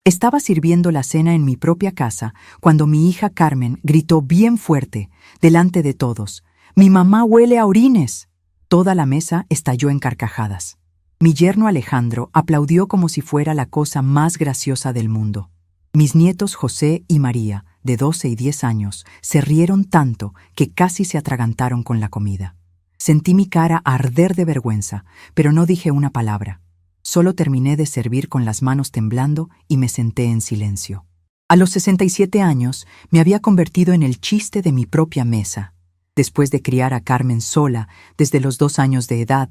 Estaba sirviendo la cena en mi propia casa cuando mi hija Carmen gritó bien fuerte, delante de todos: «¡Mi mamá huele a orines!». Toda la mesa estalló en carcajadas. Mi yerno Alejandro aplaudió como si fuera la cosa más graciosa del mundo. Mis nietos José y María, de 12 y 10 años, se rieron tanto que casi se atragantaron con la comida. Sentí mi cara arder de vergüenza, pero no dije una palabra. Solo terminé de servir con las manos temblando y me senté en silencio. A los 67 años me había convertido en el chiste de mi propia mesa. Después de criar a Carmen sola desde los 2 años de edad,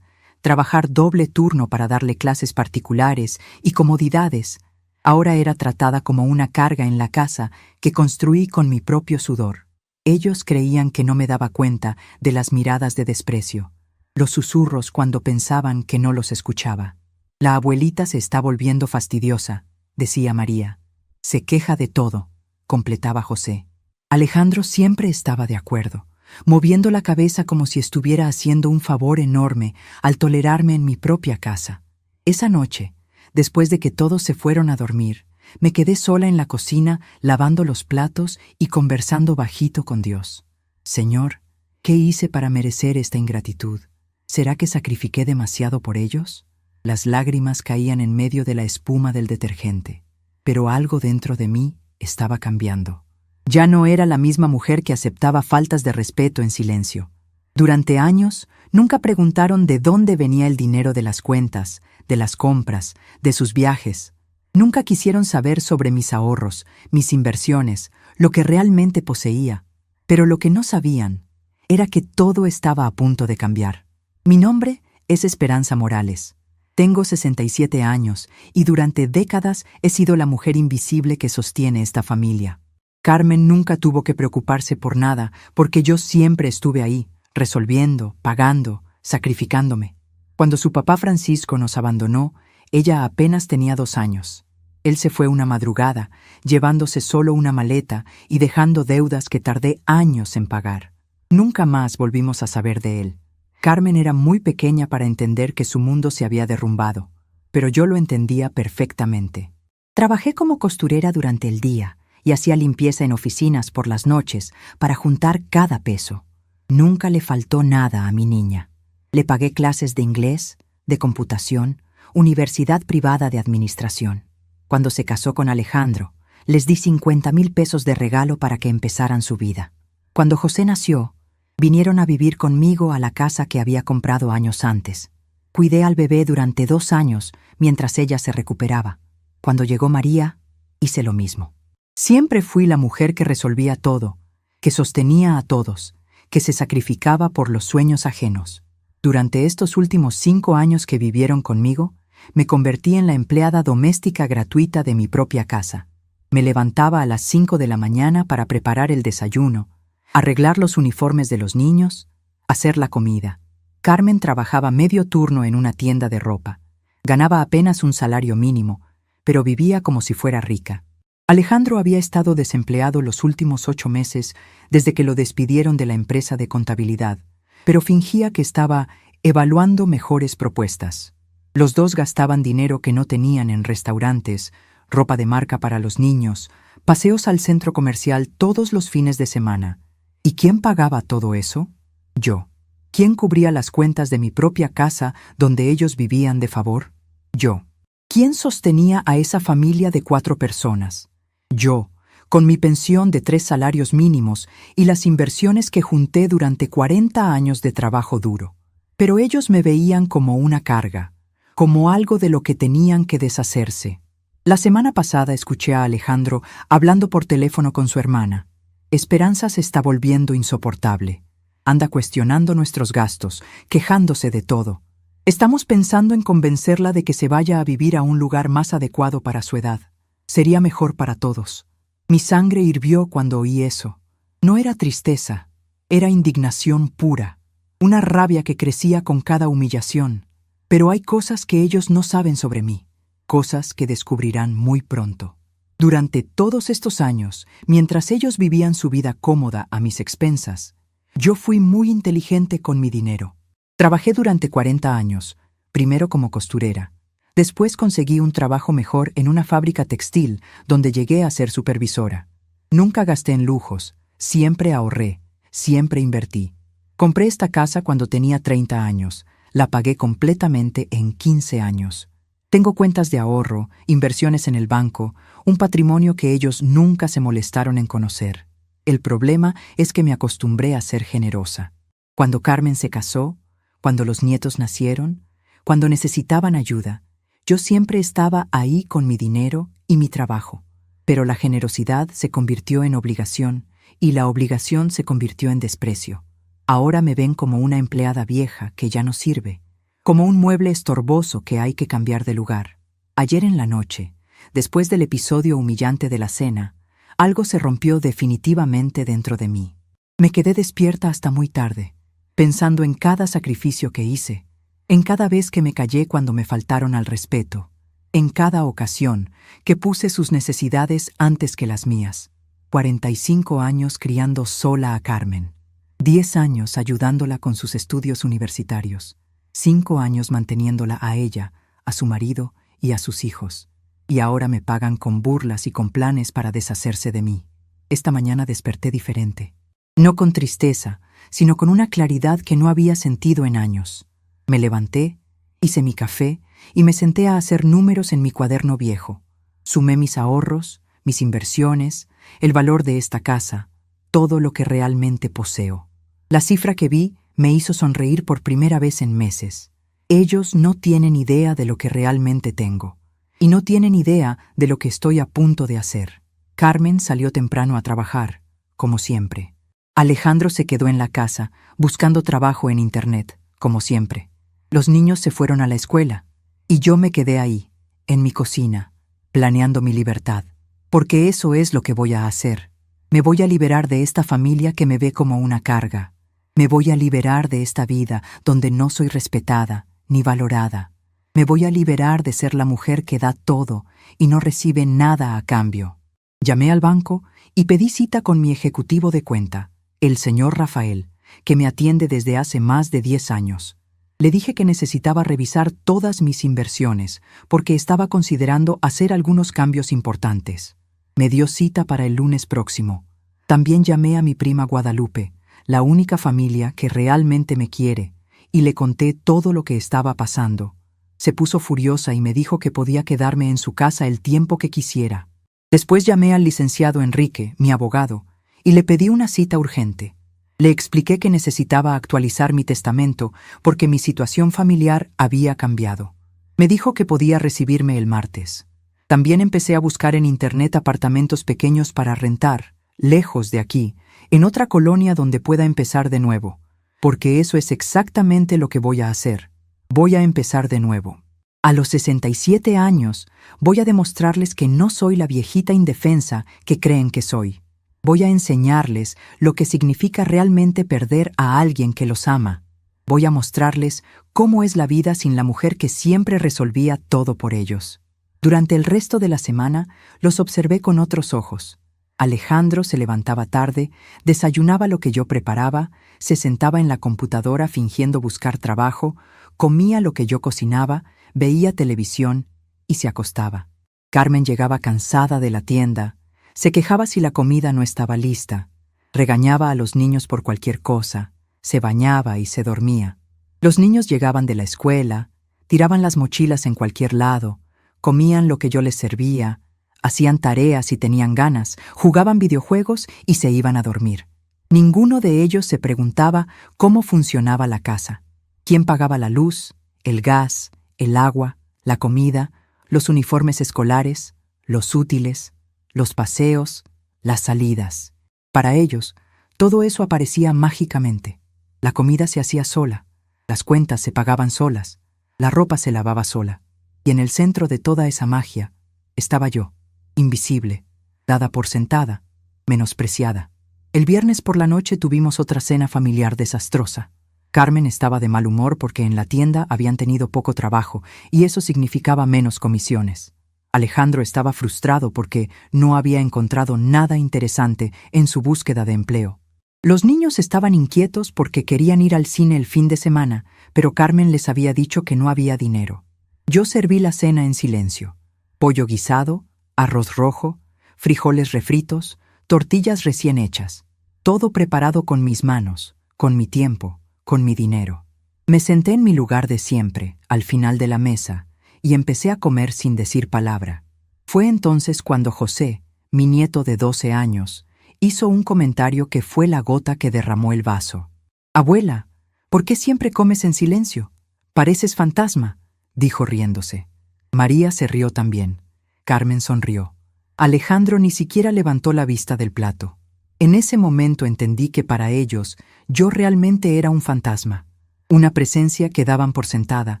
trabajar doble turno para darle clases particulares y comodidades, ahora era tratada como una carga en la casa que construí con mi propio sudor. Ellos creían que no me daba cuenta de las miradas de desprecio, los susurros cuando pensaban que no los escuchaba. «La abuelita se está volviendo fastidiosa», decía María. «Se queja de todo», completaba José. Alejandro siempre estaba de acuerdo, moviendo la cabeza como si estuviera haciendo un favor enorme al tolerarme en mi propia casa. Esa noche, después de que todos se fueron a dormir, me quedé sola en la cocina lavando los platos y conversando bajito con Dios. «Señor, ¿qué hice para merecer esta ingratitud? ¿Será que sacrifiqué demasiado por ellos?». Las lágrimas caían en medio de la espuma del detergente, pero algo dentro de mí estaba cambiando. Ya no era la misma mujer que aceptaba faltas de respeto en silencio. Durante años, nunca preguntaron de dónde venía el dinero de las cuentas, de las compras, de sus viajes. Nunca quisieron saber sobre mis ahorros, mis inversiones, lo que realmente poseía. Pero lo que no sabían era que todo estaba a punto de cambiar. Mi nombre es Esperanza Morales. Tengo 67 años y durante décadas he sido la mujer invisible que sostiene esta familia. Carmen nunca tuvo que preocuparse por nada porque yo siempre estuve ahí, resolviendo, pagando, sacrificándome. Cuando su papá Francisco nos abandonó, ella apenas tenía 2 años. Él se fue una madrugada, llevándose solo una maleta y dejando deudas que tardé años en pagar. Nunca más volvimos a saber de él. Carmen era muy pequeña para entender que su mundo se había derrumbado, pero yo lo entendía perfectamente. Trabajé como costurera durante el día y hacía limpieza en oficinas por las noches para juntar cada peso. Nunca le faltó nada a mi niña. Le pagué clases de inglés, de computación, universidad privada de administración. Cuando se casó con Alejandro, les di 50,000 pesos de regalo para que empezaran su vida. Cuando José nació, vinieron a vivir conmigo a la casa que había comprado años antes. Cuidé al bebé durante 2 años mientras ella se recuperaba. Cuando llegó María, hice lo mismo. Siempre fui la mujer que resolvía todo, que sostenía a todos, que se sacrificaba por los sueños ajenos. Durante estos últimos 5 años que vivieron conmigo, me convertí en la empleada doméstica gratuita de mi propia casa. Me levantaba a las 5 de la mañana para preparar el desayuno, arreglar los uniformes de los niños, hacer la comida. Carmen trabajaba medio turno en una tienda de ropa. Ganaba apenas un salario mínimo, pero vivía como si fuera rica. Alejandro había estado desempleado los últimos 8 meses desde que lo despidieron de la empresa de contabilidad, pero fingía que estaba evaluando mejores propuestas. Los dos gastaban dinero que no tenían en restaurantes, ropa de marca para los niños, paseos al centro comercial todos los fines de semana. ¿Y quién pagaba todo eso? Yo. ¿Quién cubría las cuentas de mi propia casa donde ellos vivían de favor? Yo. ¿Quién sostenía a esa familia de 4 personas? Yo, con mi pensión de 3 salarios mínimos y las inversiones que junté durante 40 años de trabajo duro. Pero ellos me veían como una carga, como algo de lo que tenían que deshacerse. La semana pasada escuché a Alejandro hablando por teléfono con su hermana. Esperanza se está volviendo insoportable. Anda cuestionando nuestros gastos, quejándose de todo. Estamos pensando en convencerla de que se vaya a vivir a un lugar más adecuado para su edad. Sería mejor para todos. Mi sangre hirvió cuando oí eso. No era tristeza, era indignación pura, una rabia que crecía con cada humillación. Pero hay cosas que ellos no saben sobre mí, cosas que descubrirán muy pronto. Durante todos estos años, mientras ellos vivían su vida cómoda a mis expensas, yo fui muy inteligente con mi dinero. Trabajé durante 40 años, primero como costurera, Después conseguí un trabajo mejor en una fábrica textil donde llegué a ser supervisora. Nunca gasté en lujos, siempre ahorré, siempre invertí. Compré esta casa cuando tenía 30 años, la pagué completamente en 15 años. Tengo cuentas de ahorro, inversiones en el banco, un patrimonio que ellos nunca se molestaron en conocer. El problema es que me acostumbré a ser generosa. Cuando Carmen se casó, cuando los nietos nacieron, cuando necesitaban ayuda, yo siempre estaba ahí con mi dinero y mi trabajo. Pero la generosidad se convirtió en obligación y la obligación se convirtió en desprecio. Ahora me ven como una empleada vieja que ya no sirve, como un mueble estorboso que hay que cambiar de lugar. Ayer en la noche, después del episodio humillante de la cena, algo se rompió definitivamente dentro de mí. Me quedé despierta hasta muy tarde, pensando en cada sacrificio que hice, en cada vez que me callé cuando me faltaron al respeto, en cada ocasión que puse sus necesidades antes que las mías. 45 años criando sola a Carmen, 10 años ayudándola con sus estudios universitarios, 5 años manteniéndola a ella, a su marido y a sus hijos. Y ahora me pagan con burlas y con planes para deshacerse de mí. Esta mañana desperté diferente. No con tristeza, sino con una claridad que no había sentido en años. Me levanté, hice mi café y me senté a hacer números en mi cuaderno viejo. Sumé mis ahorros, mis inversiones, el valor de esta casa, todo lo que realmente poseo. La cifra que vi me hizo sonreír por primera vez en meses. Ellos no tienen idea de lo que realmente tengo. Y no tienen idea de lo que estoy a punto de hacer. Carmen salió temprano a trabajar, como siempre. Alejandro se quedó en la casa, buscando trabajo en Internet, como siempre. Los niños se fueron a la escuela, y yo me quedé ahí, en mi cocina, planeando mi libertad. Porque eso es lo que voy a hacer. Me voy a liberar de esta familia que me ve como una carga. Me voy a liberar de esta vida donde no soy respetada ni valorada. Me voy a liberar de ser la mujer que da todo y no recibe nada a cambio. Llamé al banco y pedí cita con mi ejecutivo de cuenta, el señor Rafael, que me atiende desde hace más de 10 años. Le dije que necesitaba revisar todas mis inversiones porque estaba considerando hacer algunos cambios importantes. Me dio cita para el lunes próximo. También llamé a mi prima Guadalupe, la única familia que realmente me quiere, y le conté todo lo que estaba pasando. Se puso furiosa y me dijo que podía quedarme en su casa el tiempo que quisiera. Después llamé al licenciado Enrique, mi abogado, y le pedí una cita urgente. Le expliqué que necesitaba actualizar mi testamento porque mi situación familiar había cambiado. Me dijo que podía recibirme el martes. También empecé a buscar en Internet apartamentos pequeños para rentar, lejos de aquí, en otra colonia donde pueda empezar de nuevo, porque eso es exactamente lo que voy a hacer. Voy a empezar de nuevo. A los 67 años, voy a demostrarles que no soy la viejita indefensa que creen que soy. Voy a enseñarles lo que significa realmente perder a alguien que los ama. Voy a mostrarles cómo es la vida sin la mujer que siempre resolvía todo por ellos. Durante el resto de la semana, los observé con otros ojos. Alejandro se levantaba tarde, desayunaba lo que yo preparaba, se sentaba en la computadora fingiendo buscar trabajo, comía lo que yo cocinaba, veía televisión y se acostaba. Carmen llegaba cansada de la tienda, se quejaba si la comida no estaba lista, regañaba a los niños por cualquier cosa, se bañaba y se dormía. Los niños llegaban de la escuela, tiraban las mochilas en cualquier lado, comían lo que yo les servía, hacían tareas si tenían ganas, jugaban videojuegos y se iban a dormir. Ninguno de ellos se preguntaba cómo funcionaba la casa, quién pagaba la luz, el gas, el agua, la comida, los uniformes escolares, los útiles, los paseos, las salidas. Para ellos, todo eso aparecía mágicamente. La comida se hacía sola, las cuentas se pagaban solas, la ropa se lavaba sola. Y en el centro de toda esa magia estaba yo, invisible, dada por sentada, menospreciada. El viernes por la noche tuvimos otra cena familiar desastrosa. Carmen estaba de mal humor porque en la tienda habían tenido poco trabajo y eso significaba menos comisiones. Alejandro estaba frustrado porque no había encontrado nada interesante en su búsqueda de empleo. Los niños estaban inquietos porque querían ir al cine el fin de semana, pero Carmen les había dicho que no había dinero. Yo serví la cena en silencio. Pollo guisado, arroz rojo, frijoles refritos, tortillas recién hechas. Todo preparado con mis manos, con mi tiempo, con mi dinero. Me senté en mi lugar de siempre, al final de la mesa, y empecé a comer sin decir palabra. Fue entonces cuando José, mi nieto de 12 años, hizo un comentario que fue la gota que derramó el vaso. «Abuela, ¿por qué siempre comes en silencio? Pareces fantasma», dijo riéndose. María se rió también. Carmen sonrió. Alejandro ni siquiera levantó la vista del plato. En ese momento entendí que para ellos yo realmente era un fantasma, una presencia que daban por sentada,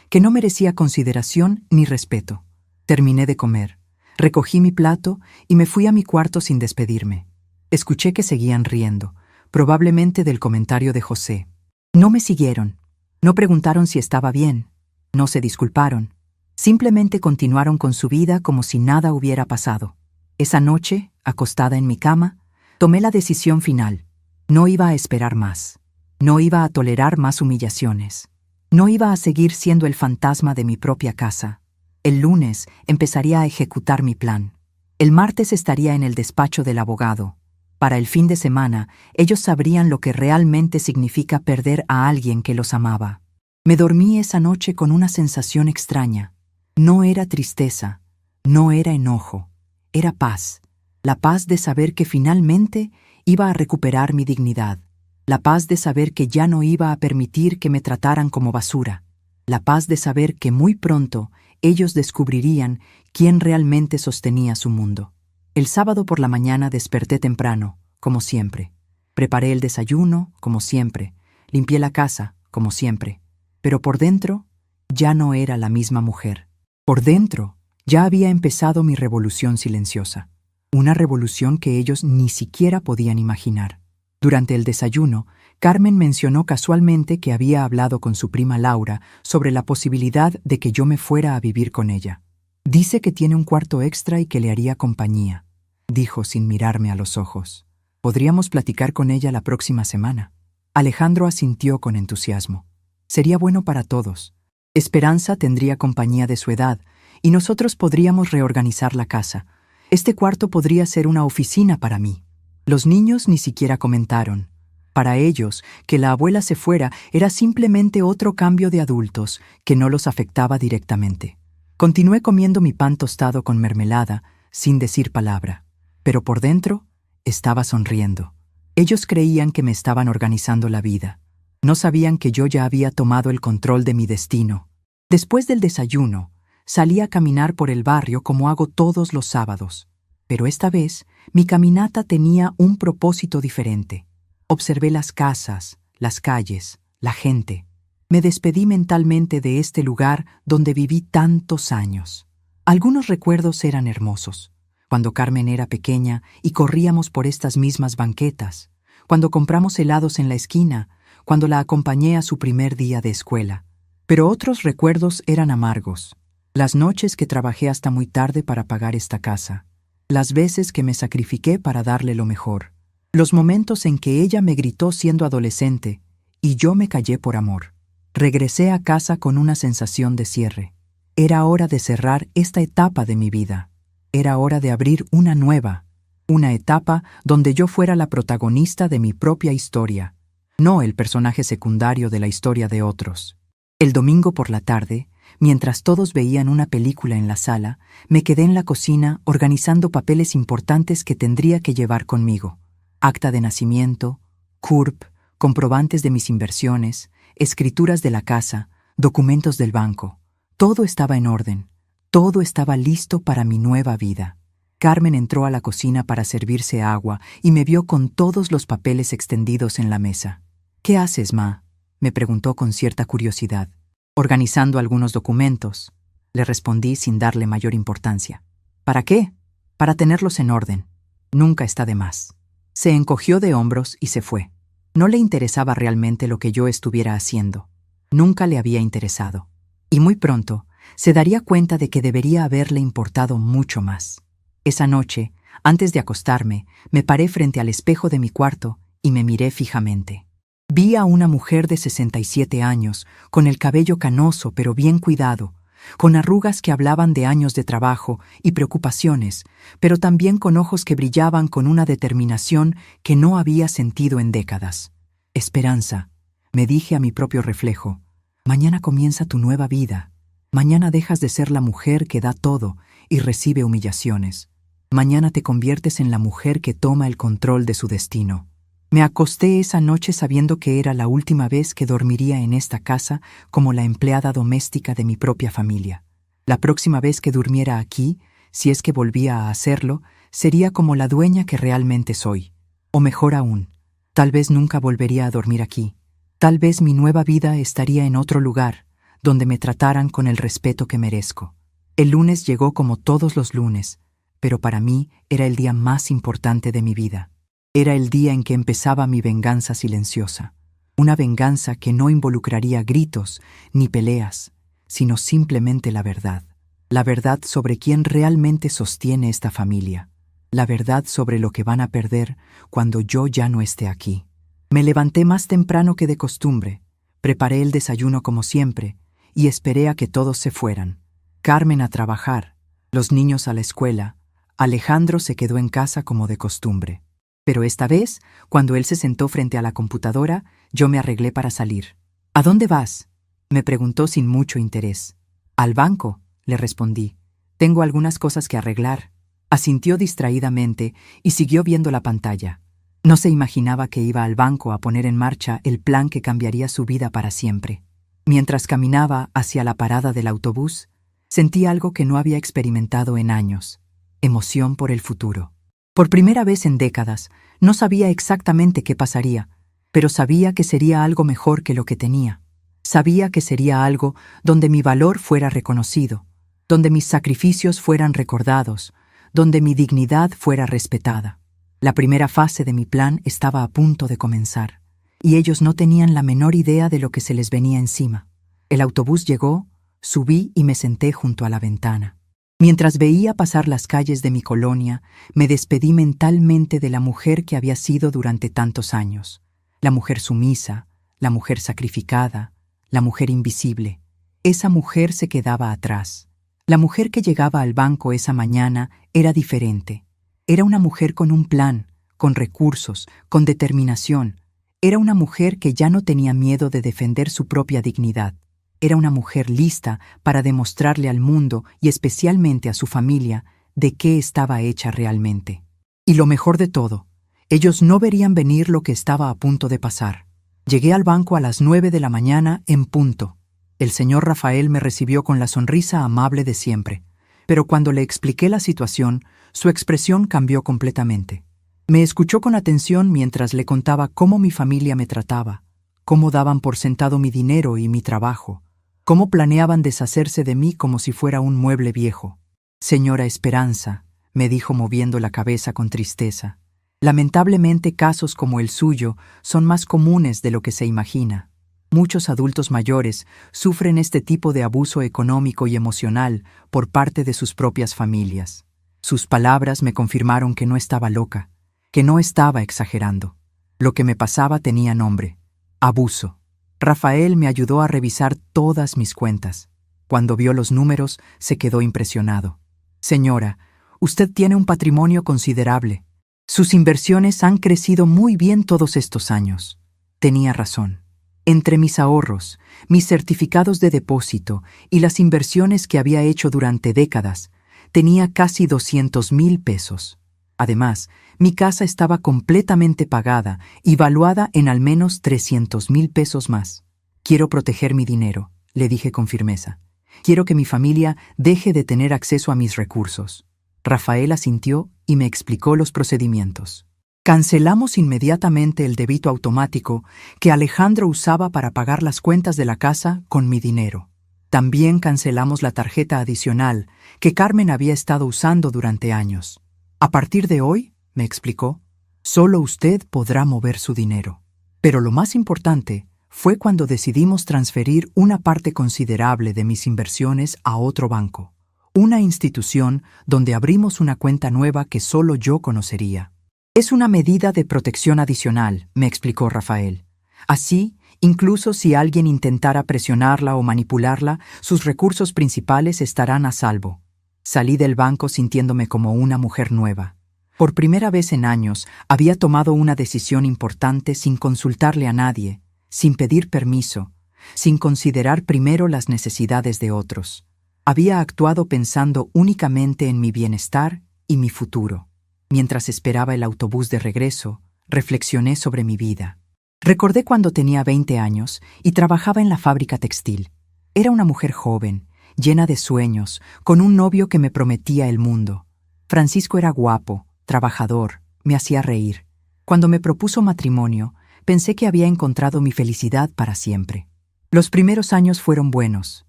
que no merecía consideración ni respeto. Terminé de comer, recogí mi plato y me fui a mi cuarto sin despedirme. Escuché que seguían riendo, probablemente del comentario de José. No me siguieron, no preguntaron si estaba bien, no se disculparon, simplemente continuaron con su vida como si nada hubiera pasado. Esa noche, acostada en mi cama, tomé la decisión final. No iba a esperar más. No iba a tolerar más humillaciones. No iba a seguir siendo el fantasma de mi propia casa. El lunes empezaría a ejecutar mi plan. El martes estaría en el despacho del abogado. Para el fin de semana, ellos sabrían lo que realmente significa perder a alguien que los amaba. Me dormí esa noche con una sensación extraña. No era tristeza, no era enojo, era paz. La paz de saber que finalmente iba a recuperar mi dignidad. La paz de saber que ya no iba a permitir que me trataran como basura. La paz de saber que muy pronto ellos descubrirían quién realmente sostenía su mundo. El sábado por la mañana desperté temprano, como siempre. Preparé el desayuno, como siempre. Limpié la casa, como siempre. Pero por dentro ya no era la misma mujer. Por dentro ya había empezado mi revolución silenciosa. Una revolución que ellos ni siquiera podían imaginar. Durante el desayuno, Carmen mencionó casualmente que había hablado con su prima Laura sobre la posibilidad de que yo me fuera a vivir con ella. Dice que tiene un cuarto extra y que le haría compañía, dijo sin mirarme a los ojos. Podríamos platicar con ella la próxima semana. Alejandro asintió con entusiasmo. Sería bueno para todos. Esperanza tendría compañía de su edad y nosotros podríamos reorganizar la casa. Este cuarto podría ser una oficina para mí. Los niños ni siquiera comentaron. Para ellos, que la abuela se fuera era simplemente otro cambio de adultos que no los afectaba directamente. Continué comiendo mi pan tostado con mermelada, sin decir palabra. Pero por dentro, estaba sonriendo. Ellos creían que me estaban organizando la vida. No sabían que yo ya había tomado el control de mi destino. Después del desayuno, salí a caminar por el barrio como hago todos los sábados. Pero esta vez, mi caminata tenía un propósito diferente. Observé las casas, las calles, la gente. Me despedí mentalmente de este lugar donde viví tantos años. Algunos recuerdos eran hermosos. Cuando Carmen era pequeña y corríamos por estas mismas banquetas. Cuando compramos helados en la esquina. Cuando la acompañé a su primer día de escuela. Pero otros recuerdos eran amargos. Las noches que trabajé hasta muy tarde para pagar esta casa. Las veces que me sacrifiqué para darle lo mejor. Los momentos en que ella me gritó siendo adolescente y yo me callé por amor. Regresé a casa con una sensación de cierre. Era hora de cerrar esta etapa de mi vida. Era hora de abrir una nueva. Una etapa donde yo fuera la protagonista de mi propia historia. No el personaje secundario de la historia de otros. El domingo por la tarde, mientras todos veían una película en la sala, me quedé en la cocina organizando papeles importantes que tendría que llevar conmigo. Acta de nacimiento, CURP, comprobantes de mis inversiones, escrituras de la casa, documentos del banco. Todo estaba en orden. Todo estaba listo para mi nueva vida. Carmen entró a la cocina para servirse agua y me vio con todos los papeles extendidos en la mesa. «¿Qué haces, ma?», me preguntó con cierta curiosidad. «Organizando algunos documentos», le respondí sin darle mayor importancia. «¿Para qué?». «Para tenerlos en orden. Nunca está de más». Se encogió de hombros y se fue. No le interesaba realmente lo que yo estuviera haciendo. Nunca le había interesado. Y muy pronto se daría cuenta de que debería haberle importado mucho más. Esa noche, antes de acostarme, me paré frente al espejo de mi cuarto y me miré fijamente. Vi a una mujer de 67 años, con el cabello canoso pero bien cuidado, con arrugas que hablaban de años de trabajo y preocupaciones, pero también con ojos que brillaban con una determinación que no había sentido en décadas. Esperanza, me dije a mi propio reflejo, mañana comienza tu nueva vida. Mañana dejas de ser la mujer que da todo y recibe humillaciones. Mañana te conviertes en la mujer que toma el control de su destino. Me acosté esa noche sabiendo que era la última vez que dormiría en esta casa como la empleada doméstica de mi propia familia. La próxima vez que durmiera aquí, si es que volvía a hacerlo, sería como la dueña que realmente soy. O mejor aún, tal vez nunca volvería a dormir aquí. Tal vez mi nueva vida estaría en otro lugar, donde me trataran con el respeto que merezco. El lunes llegó como todos los lunes, pero para mí era el día más importante de mi vida. Era el día en que empezaba mi venganza silenciosa. Una venganza que no involucraría gritos ni peleas, sino simplemente la verdad. La verdad sobre quién realmente sostiene esta familia. La verdad sobre lo que van a perder cuando yo ya no esté aquí. Me levanté más temprano que de costumbre, preparé el desayuno como siempre y esperé a que todos se fueran. Carmen a trabajar, los niños a la escuela, Alejandro se quedó en casa como de costumbre. Pero esta vez, cuando él se sentó frente a la computadora, yo me arreglé para salir. ¿A dónde vas?, me preguntó sin mucho interés. Al banco, le respondí. Tengo algunas cosas que arreglar. Asintió distraídamente y siguió viendo la pantalla. No se imaginaba que iba al banco a poner en marcha el plan que cambiaría su vida para siempre. Mientras caminaba hacia la parada del autobús, sentí algo que no había experimentado en años: emoción por el futuro. Por primera vez en décadas, no sabía exactamente qué pasaría, pero sabía que sería algo mejor que lo que tenía. Sabía que sería algo donde mi valor fuera reconocido, donde mis sacrificios fueran recordados, donde mi dignidad fuera respetada. La primera fase de mi plan estaba a punto de comenzar, y ellos no tenían la menor idea de lo que se les venía encima. El autobús llegó, subí y me senté junto a la ventana. Mientras veía pasar las calles de mi colonia, me despedí mentalmente de la mujer que había sido durante tantos años. La mujer sumisa, la mujer sacrificada, la mujer invisible. Esa mujer se quedaba atrás. La mujer que llegaba al banco esa mañana era diferente. Era una mujer con un plan, con recursos, con determinación. Era una mujer que ya no tenía miedo de defender su propia dignidad. Era una mujer lista para demostrarle al mundo y especialmente a su familia de qué estaba hecha realmente. Y lo mejor de todo, ellos no verían venir lo que estaba a punto de pasar. Llegué al banco a las 9 de la mañana en punto. El señor Rafael me recibió con la sonrisa amable de siempre, pero cuando le expliqué la situación, su expresión cambió completamente. Me escuchó con atención mientras le contaba cómo mi familia me trataba, cómo daban por sentado mi dinero y mi trabajo, cómo planeaban deshacerse de mí como si fuera un mueble viejo. Señora Esperanza, me dijo moviendo la cabeza con tristeza, lamentablemente casos como el suyo son más comunes de lo que se imagina. Muchos adultos mayores sufren este tipo de abuso económico y emocional por parte de sus propias familias. Sus palabras me confirmaron que no estaba loca, que no estaba exagerando. Lo que me pasaba tenía nombre: abuso. Rafael me ayudó a revisar todas mis cuentas. Cuando vio los números, se quedó impresionado. Señora, usted tiene un patrimonio considerable. Sus inversiones han crecido muy bien todos estos años. Tenía razón. Entre mis ahorros, mis certificados de depósito y las inversiones que había hecho durante décadas, tenía casi 200,000 pesos. Además, mi casa estaba completamente pagada y valuada en al menos 300,000 pesos más. Quiero proteger mi dinero, le dije con firmeza. Quiero que mi familia deje de tener acceso a mis recursos. Rafael asintió y me explicó los procedimientos. Cancelamos inmediatamente el débito automático que Alejandro usaba para pagar las cuentas de la casa con mi dinero. También cancelamos la tarjeta adicional que Carmen había estado usando durante años. A partir de hoy, me explicó, solo usted podrá mover su dinero. Pero lo más importante fue cuando decidimos transferir una parte considerable de mis inversiones a otro banco, una institución donde abrimos una cuenta nueva que solo yo conocería. Es una medida de protección adicional, me explicó Rafael. Así, Incluso si alguien intentara presionarla o manipularla, sus recursos principales estarán a salvo. Salí del banco sintiéndome como una mujer nueva. Por primera vez en años, había tomado una decisión importante sin consultarle a nadie, sin pedir permiso, sin considerar primero las necesidades de otros. Había actuado pensando únicamente en mi bienestar y mi futuro. Mientras esperaba el autobús de regreso, reflexioné sobre mi vida. Recordé cuando tenía 20 años y trabajaba en la fábrica textil. Era una mujer joven, llena de sueños, con un novio que me prometía el mundo. Francisco era guapo, trabajador, me hacía reír. Cuando me propuso matrimonio, pensé que había encontrado mi felicidad para siempre. Los primeros años fueron buenos.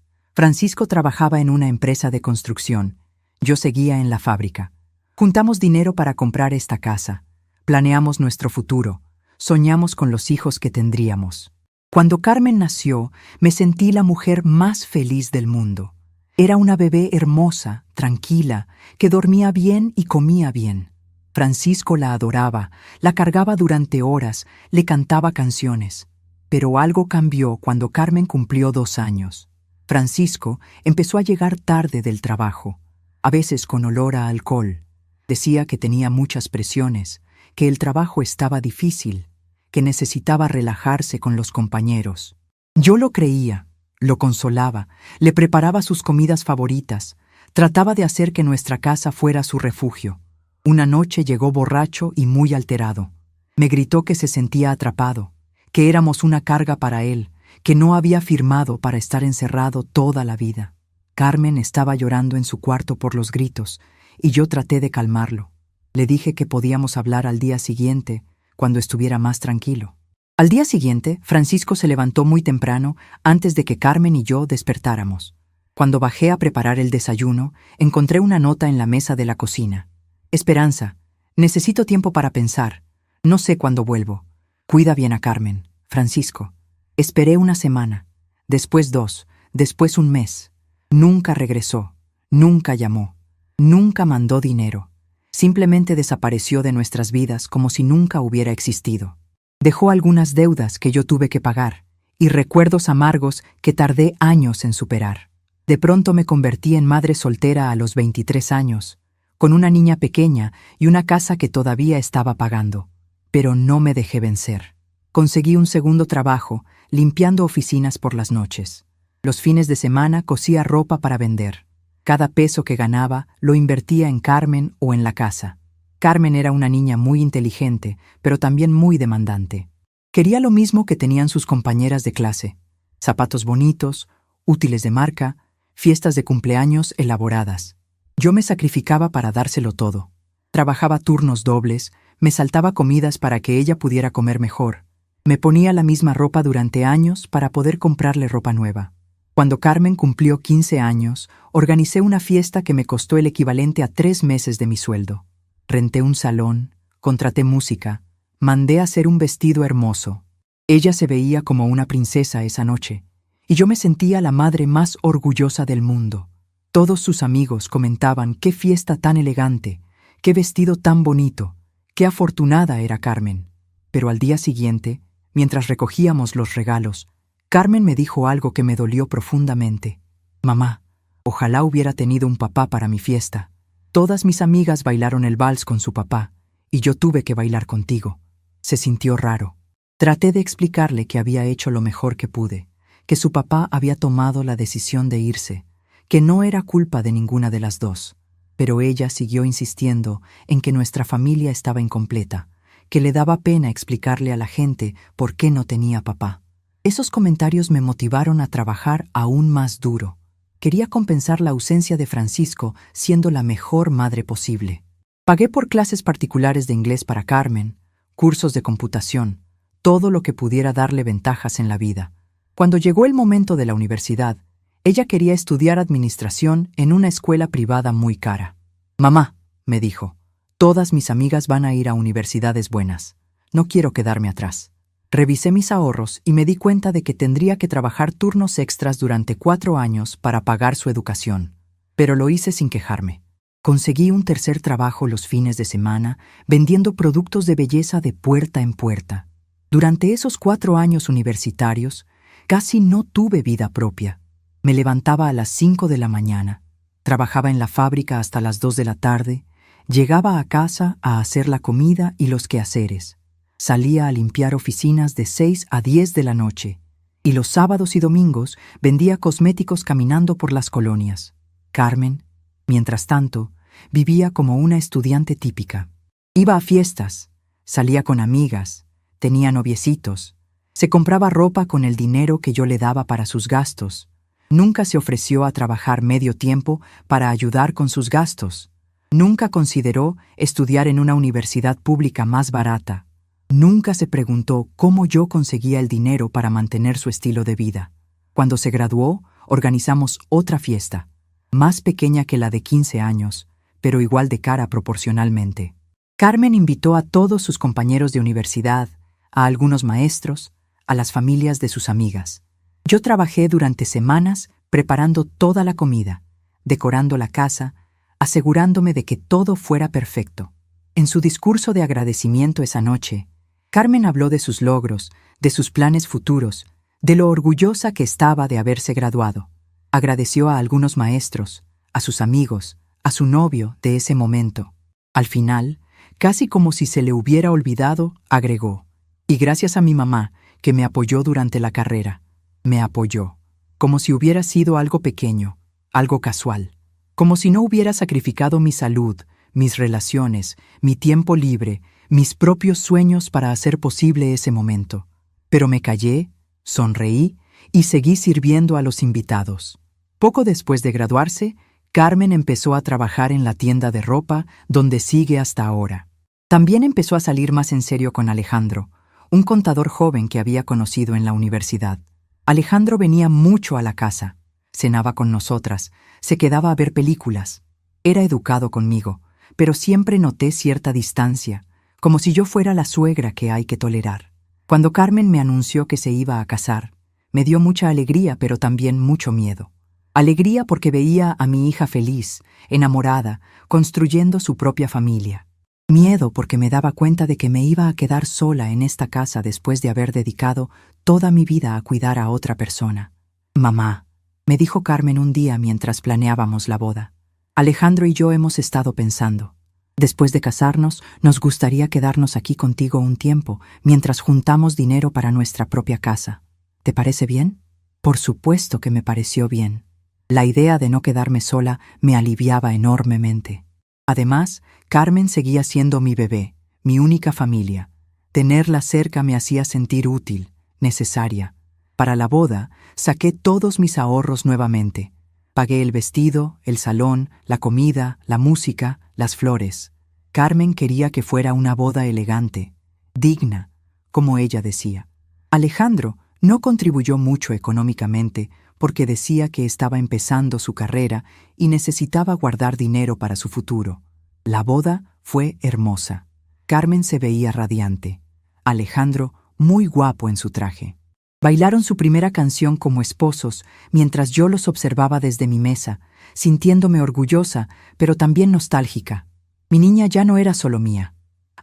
Francisco trabajaba en una empresa de construcción. Yo seguía en la fábrica. Juntamos dinero para comprar esta casa. Planeamos nuestro futuro. Soñamos con los hijos que tendríamos. Cuando Carmen nació, me sentí la mujer más feliz del mundo. Era una bebé hermosa, tranquila, que dormía bien y comía bien. Francisco la adoraba, la cargaba durante horas, le cantaba canciones. Pero algo cambió cuando Carmen cumplió 2 años. Francisco empezó a llegar tarde del trabajo, a veces con olor a alcohol. Decía que tenía muchas presiones, que el trabajo estaba difícil, que necesitaba relajarse con los compañeros. Yo lo creía, lo consolaba, le preparaba sus comidas favoritas, trataba de hacer que nuestra casa fuera su refugio. Una noche llegó borracho y muy alterado. Me gritó que se sentía atrapado, que éramos una carga para él, que no había firmado para estar encerrado toda la vida. Carmen estaba llorando en su cuarto por los gritos, y yo traté de calmarlo. Le dije que podíamos hablar al día siguiente, cuando estuviera más tranquilo. Al día siguiente, Francisco se levantó muy temprano antes de que Carmen y yo despertáramos. Cuando bajé a preparar el desayuno, encontré una nota en la mesa de la cocina. Esperanza, necesito tiempo para pensar. No sé cuándo vuelvo. Cuida bien a Carmen, Francisco. Esperé una semana, después 2, después un mes. Nunca regresó, nunca llamó, nunca mandó dinero. Simplemente desapareció de nuestras vidas como si nunca hubiera existido. Dejó algunas deudas que yo tuve que pagar y recuerdos amargos que tardé años en superar. De pronto me convertí en madre soltera a los 23 años, con una niña pequeña y una casa que todavía estaba pagando. Pero no me dejé vencer. Conseguí un segundo trabajo, limpiando oficinas por las noches. Los fines de semana cosía ropa para vender. Cada peso que ganaba lo invertía en Carmen o en la casa. Carmen era una niña muy inteligente, pero también muy demandante. Quería lo mismo que tenían sus compañeras de clase: zapatos bonitos, útiles de marca, fiestas de cumpleaños elaboradas. Yo me sacrificaba para dárselo todo. Trabajaba turnos dobles, me saltaba comidas para que ella pudiera comer mejor. Me ponía la misma ropa durante años para poder comprarle ropa nueva. Cuando Carmen cumplió 15 años, organicé una fiesta que me costó el equivalente a 3 meses de mi sueldo. Renté un salón, contraté música, mandé a hacer un vestido hermoso. Ella se veía como una princesa esa noche, y yo me sentía la madre más orgullosa del mundo. Todos sus amigos comentaban qué fiesta tan elegante, qué vestido tan bonito, qué afortunada era Carmen. Pero al día siguiente, mientras recogíamos los regalos, Carmen me dijo algo que me dolió profundamente. Mamá, ojalá hubiera tenido un papá para mi fiesta. Todas mis amigas bailaron el vals con su papá, y yo tuve que bailar contigo. Se sintió raro. Traté de explicarle que había hecho lo mejor que pude, que su papá había tomado la decisión de irse, que no era culpa de ninguna de las dos. Pero ella siguió insistiendo en que nuestra familia estaba incompleta, que le daba pena explicarle a la gente por qué no tenía papá. Esos comentarios me motivaron a trabajar aún más duro. Quería compensar la ausencia de Francisco siendo la mejor madre posible. Pagué por clases particulares de inglés para Carmen, cursos de computación, todo lo que pudiera darle ventajas en la vida. Cuando llegó el momento de la universidad, ella quería estudiar administración en una escuela privada muy cara. Mamá, me dijo, todas mis amigas van a ir a universidades buenas. No quiero quedarme atrás. Revisé mis ahorros y me di cuenta de que tendría que trabajar turnos extras durante 4 años para pagar su educación. Pero lo hice sin quejarme. Conseguí un tercer trabajo los fines de semana, vendiendo productos de belleza de puerta en puerta. Durante esos 4 años universitarios, casi no tuve vida propia. Me levantaba a las 5 de la mañana, trabajaba en la fábrica hasta las 2 de la tarde, llegaba a casa a hacer la comida y los quehaceres, salía a limpiar oficinas de 6 a 10 de la noche, y los sábados y domingos vendía cosméticos caminando por las colonias. Carmen, mientras tanto, vivía como una estudiante típica. Iba a fiestas, salía con amigas, tenía noviecitos, se compraba ropa con el dinero que yo le daba para sus gastos. Nunca se ofreció a trabajar medio tiempo para ayudar con sus gastos. Nunca consideró estudiar en una universidad pública más barata. Nunca se preguntó cómo yo conseguía el dinero para mantener su estilo de vida. Cuando se graduó, organizamos otra fiesta, más pequeña que la de 15 años, pero igual de cara proporcionalmente. Carmen invitó a todos sus compañeros de universidad, a algunos maestros, a las familias de sus amigas. Yo trabajé durante semanas preparando toda la comida, decorando la casa, asegurándome de que todo fuera perfecto. En su discurso de agradecimiento esa noche, Carmen habló de sus logros, de sus planes futuros, de lo orgullosa que estaba de haberse graduado. Agradeció a algunos maestros, a sus amigos, a su novio de ese momento. Al final, casi como si se le hubiera olvidado, agregó: y gracias a mi mamá, que me apoyó durante la carrera. Me apoyó, como si hubiera sido algo pequeño, algo casual, como si no hubiera sacrificado mi salud, mis relaciones, mi tiempo libre, mis propios sueños para hacer posible ese momento. Pero me callé, sonreí y seguí sirviendo a los invitados. Poco después de graduarse, Carmen empezó a trabajar en la tienda de ropa donde sigue hasta ahora. También empezó a salir más en serio con Alejandro, un contador joven que había conocido en la universidad. Alejandro venía mucho a la casa, cenaba con nosotras, se quedaba a ver películas. Era educado conmigo, pero siempre noté cierta distancia, como si yo fuera la suegra que hay que tolerar. Cuando Carmen me anunció que se iba a casar, me dio mucha alegría, pero también mucho miedo. Alegría porque veía a mi hija feliz, enamorada, construyendo su propia familia. Miedo porque me daba cuenta de que me iba a quedar sola en esta casa después de haber dedicado toda mi vida a cuidar a otra persona. Mamá, me dijo Carmen un día mientras planeábamos la boda. Alejandro y yo hemos estado pensando. Después de casarnos, nos gustaría quedarnos aquí contigo un tiempo, mientras juntamos dinero para nuestra propia casa. ¿Te parece bien? Por supuesto que me pareció bien. La idea de no quedarme sola me aliviaba enormemente. Además, Carmen seguía siendo mi bebé, mi única familia. Tenerla cerca me hacía sentir útil, necesaria. Para la boda, saqué todos mis ahorros nuevamente. Pagué el vestido, el salón, la comida, la música, las flores. Carmen quería que fuera una boda elegante, digna, como ella decía. Alejandro no contribuyó mucho económicamente porque decía que estaba empezando su carrera y necesitaba guardar dinero para su futuro. La boda fue hermosa. Carmen se veía radiante. Alejandro muy guapo en su traje. Bailaron su primera canción como esposos mientras yo los observaba desde mi mesa, sintiéndome orgullosa, pero también nostálgica. Mi niña ya no era solo mía.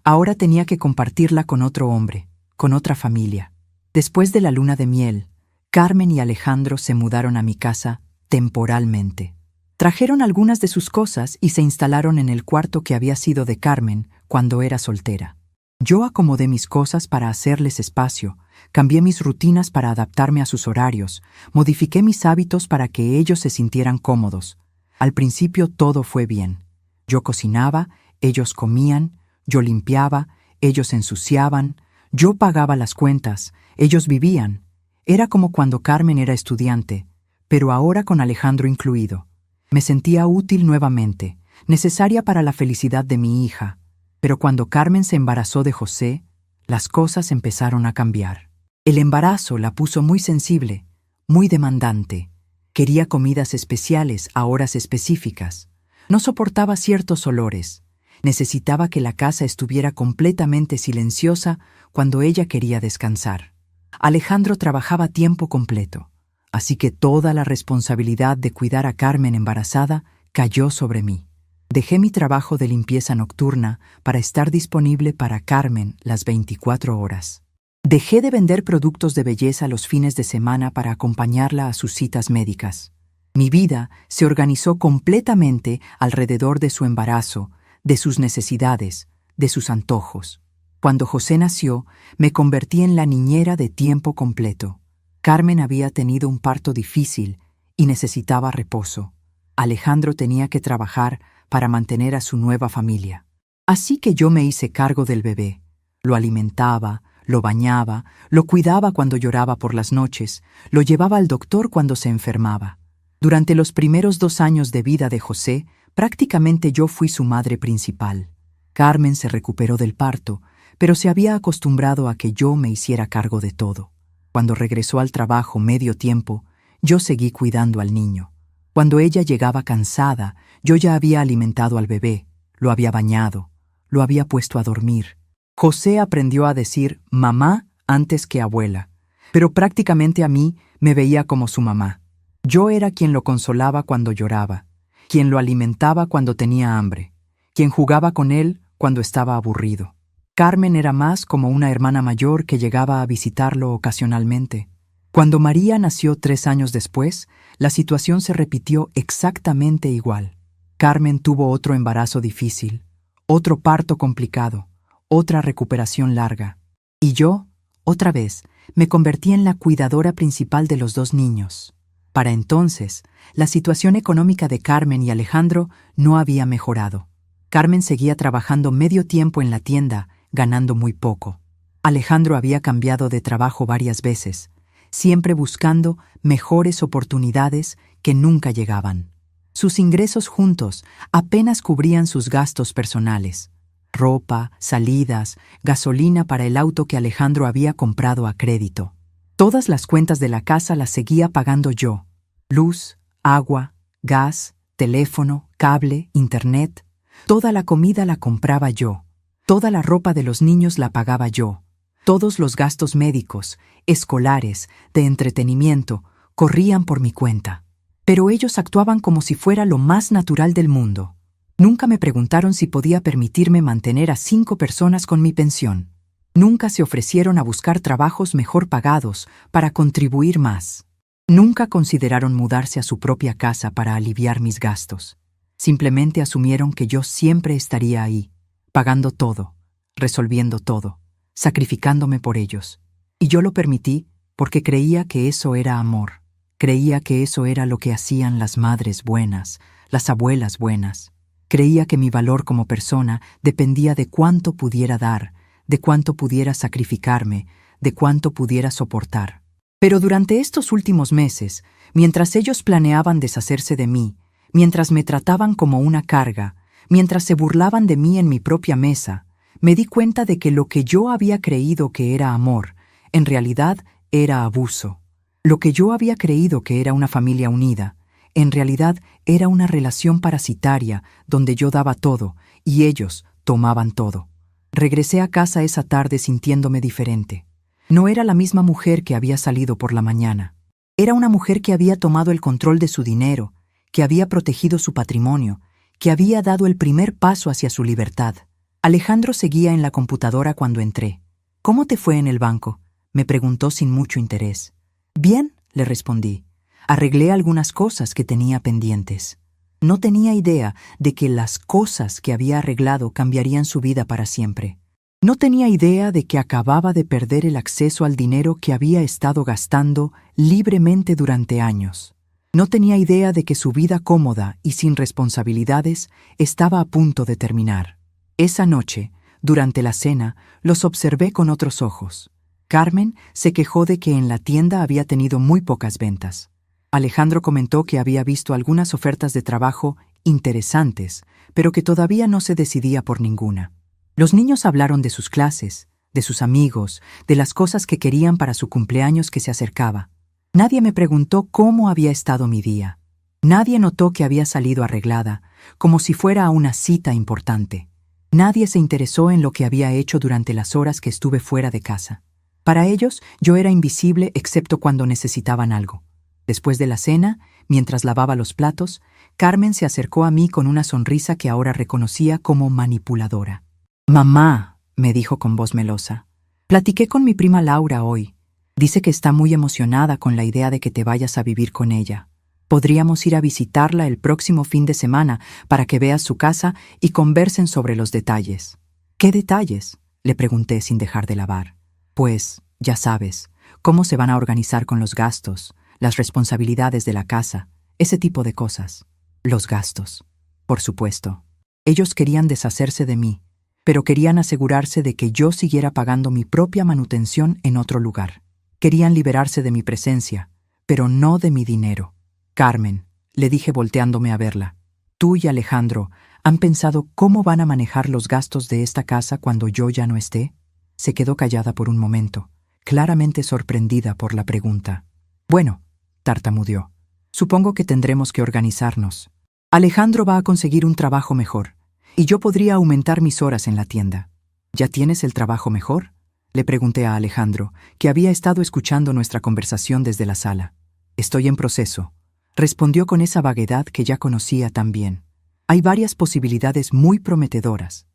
Ahora tenía que compartirla con otro hombre, con otra familia. Después de la luna de miel, Carmen y Alejandro se mudaron a mi casa temporalmente. Trajeron algunas de sus cosas y se instalaron en el cuarto que había sido de Carmen cuando era soltera. Yo acomodé mis cosas para hacerles espacio, cambié mis rutinas para adaptarme a sus horarios, modifiqué mis hábitos para que ellos se sintieran cómodos. Al principio todo fue bien. Yo cocinaba, ellos comían, yo limpiaba, ellos ensuciaban, yo pagaba las cuentas, ellos vivían. Era como cuando Carmen era estudiante, pero ahora con Alejandro incluido. Me sentía útil nuevamente, necesaria para la felicidad de mi hija. Pero cuando Carmen se embarazó de José, las cosas empezaron a cambiar. El embarazo la puso muy sensible, muy demandante. Quería comidas especiales a horas específicas. No soportaba ciertos olores. Necesitaba que la casa estuviera completamente silenciosa cuando ella quería descansar. Alejandro trabajaba tiempo completo, así que toda la responsabilidad de cuidar a Carmen embarazada cayó sobre mí. Dejé mi trabajo de limpieza nocturna para estar disponible para Carmen las 24 horas. Dejé de vender productos de belleza los fines de semana para acompañarla a sus citas médicas. Mi vida se organizó completamente alrededor de su embarazo, de sus necesidades, de sus antojos. Cuando José nació, me convertí en la niñera de tiempo completo. Carmen había tenido un parto difícil y necesitaba reposo. Alejandro tenía que trabajar para mantener a su nueva familia. Así que yo me hice cargo del bebé. Lo alimentaba, lo bañaba, lo cuidaba cuando lloraba por las noches, lo llevaba al doctor cuando se enfermaba. Durante los primeros 2 años de vida de José, prácticamente yo fui su madre principal. Carmen se recuperó del parto, pero se había acostumbrado a que yo me hiciera cargo de todo. Cuando regresó al trabajo medio tiempo, yo seguí cuidando al niño. Cuando ella llegaba cansada, yo ya había alimentado al bebé, lo había bañado, lo había puesto a dormir. José aprendió a decir mamá antes que abuela, pero prácticamente a mí me veía como su mamá. Yo era quien lo consolaba cuando lloraba, quien lo alimentaba cuando tenía hambre, quien jugaba con él cuando estaba aburrido. Carmen era más como una hermana mayor que llegaba a visitarlo ocasionalmente. Cuando María nació 3 años después, la situación se repitió exactamente igual. Carmen tuvo otro embarazo difícil, otro parto complicado, otra recuperación larga. Y yo, otra vez, me convertí en la cuidadora principal de los 2 niños. Para entonces, la situación económica de Carmen y Alejandro no había mejorado. Carmen seguía trabajando medio tiempo en la tienda, ganando muy poco. Alejandro había cambiado de trabajo varias veces, siempre buscando mejores oportunidades que nunca llegaban. Sus ingresos juntos apenas cubrían sus gastos personales: ropa, salidas, gasolina para el auto que Alejandro había comprado a crédito. Todas las cuentas de la casa las seguía pagando yo: luz, agua, gas, teléfono, cable, internet. Toda la comida la compraba yo. Toda la ropa de los niños la pagaba yo. Todos los gastos médicos, escolares, de entretenimiento, corrían por mi cuenta. Pero ellos actuaban como si fuera lo más natural del mundo. Nunca me preguntaron si podía permitirme mantener a 5 personas con mi pensión. Nunca se ofrecieron a buscar trabajos mejor pagados para contribuir más. Nunca consideraron mudarse a su propia casa para aliviar mis gastos. Simplemente asumieron que yo siempre estaría ahí, pagando todo, resolviendo todo, sacrificándome por ellos. Y yo lo permití porque creía que eso era amor. Creía que eso era lo que hacían las madres buenas, las abuelas buenas. Creía que mi valor como persona dependía de cuánto pudiera dar, de cuánto pudiera sacrificarme, de cuánto pudiera soportar. Pero durante estos últimos meses, mientras ellos planeaban deshacerse de mí, mientras me trataban como una carga, mientras se burlaban de mí en mi propia mesa, me di cuenta de que lo que yo había creído que era amor, en realidad era abuso. Lo que yo había creído que era una familia unida, en realidad era una relación parasitaria donde yo daba todo y ellos tomaban todo. Regresé a casa esa tarde sintiéndome diferente. No era la misma mujer que había salido por la mañana. Era una mujer que había tomado el control de su dinero, que había protegido su patrimonio, que había dado el primer paso hacia su libertad. Alejandro seguía en la computadora cuando entré. «¿Cómo te fue en el banco?», me preguntó sin mucho interés. «Bien», le respondí. Arreglé algunas cosas que tenía pendientes. No tenía idea de que las cosas que había arreglado cambiarían su vida para siempre. No tenía idea de que acababa de perder el acceso al dinero que había estado gastando libremente durante años. No tenía idea de que su vida cómoda y sin responsabilidades estaba a punto de terminar. Esa noche, durante la cena, los observé con otros ojos. Carmen se quejó de que en la tienda había tenido muy pocas ventas. Alejandro comentó que había visto algunas ofertas de trabajo interesantes, pero que todavía no se decidía por ninguna. Los niños hablaron de sus clases, de sus amigos, de las cosas que querían para su cumpleaños que se acercaba. Nadie me preguntó cómo había estado mi día. Nadie notó que había salido arreglada, como si fuera a una cita importante. Nadie se interesó en lo que había hecho durante las horas que estuve fuera de casa. Para ellos, yo era invisible excepto cuando necesitaban algo. Después de la cena, mientras lavaba los platos, Carmen se acercó a mí con una sonrisa que ahora reconocía como manipuladora. «Mamá», me dijo con voz melosa, Platiqué con mi prima Laura hoy. Dice que está muy emocionada con la idea de que te vayas a vivir con ella. Podríamos ir a visitarla el próximo fin de semana para que veas su casa y conversen sobre los detalles. ¿Qué detalles?, le pregunté sin dejar de lavar. Pues, ya sabes, cómo se van a organizar con los gastos, las responsabilidades de la casa, ese tipo de cosas. Los gastos. Por supuesto. Ellos querían deshacerse de mí, pero querían asegurarse de que yo siguiera pagando mi propia manutención en otro lugar. Querían liberarse de mi presencia, pero no de mi dinero. Carmen, le dije volteándome a verla, tú y Alejandro han pensado cómo van a manejar los gastos de esta casa cuando yo ya no esté. Se quedó callada por un momento, claramente sorprendida por la pregunta. Bueno, tartamudeó. Supongo que tendremos que organizarnos. Alejandro va a conseguir un trabajo mejor, y yo podría aumentar mis horas en la tienda. ¿Ya tienes el trabajo mejor?, le pregunté a Alejandro, que había estado escuchando nuestra conversación desde la sala. Estoy en proceso, respondió con esa vaguedad que ya conocía tan bien. Hay varias posibilidades muy prometedoras,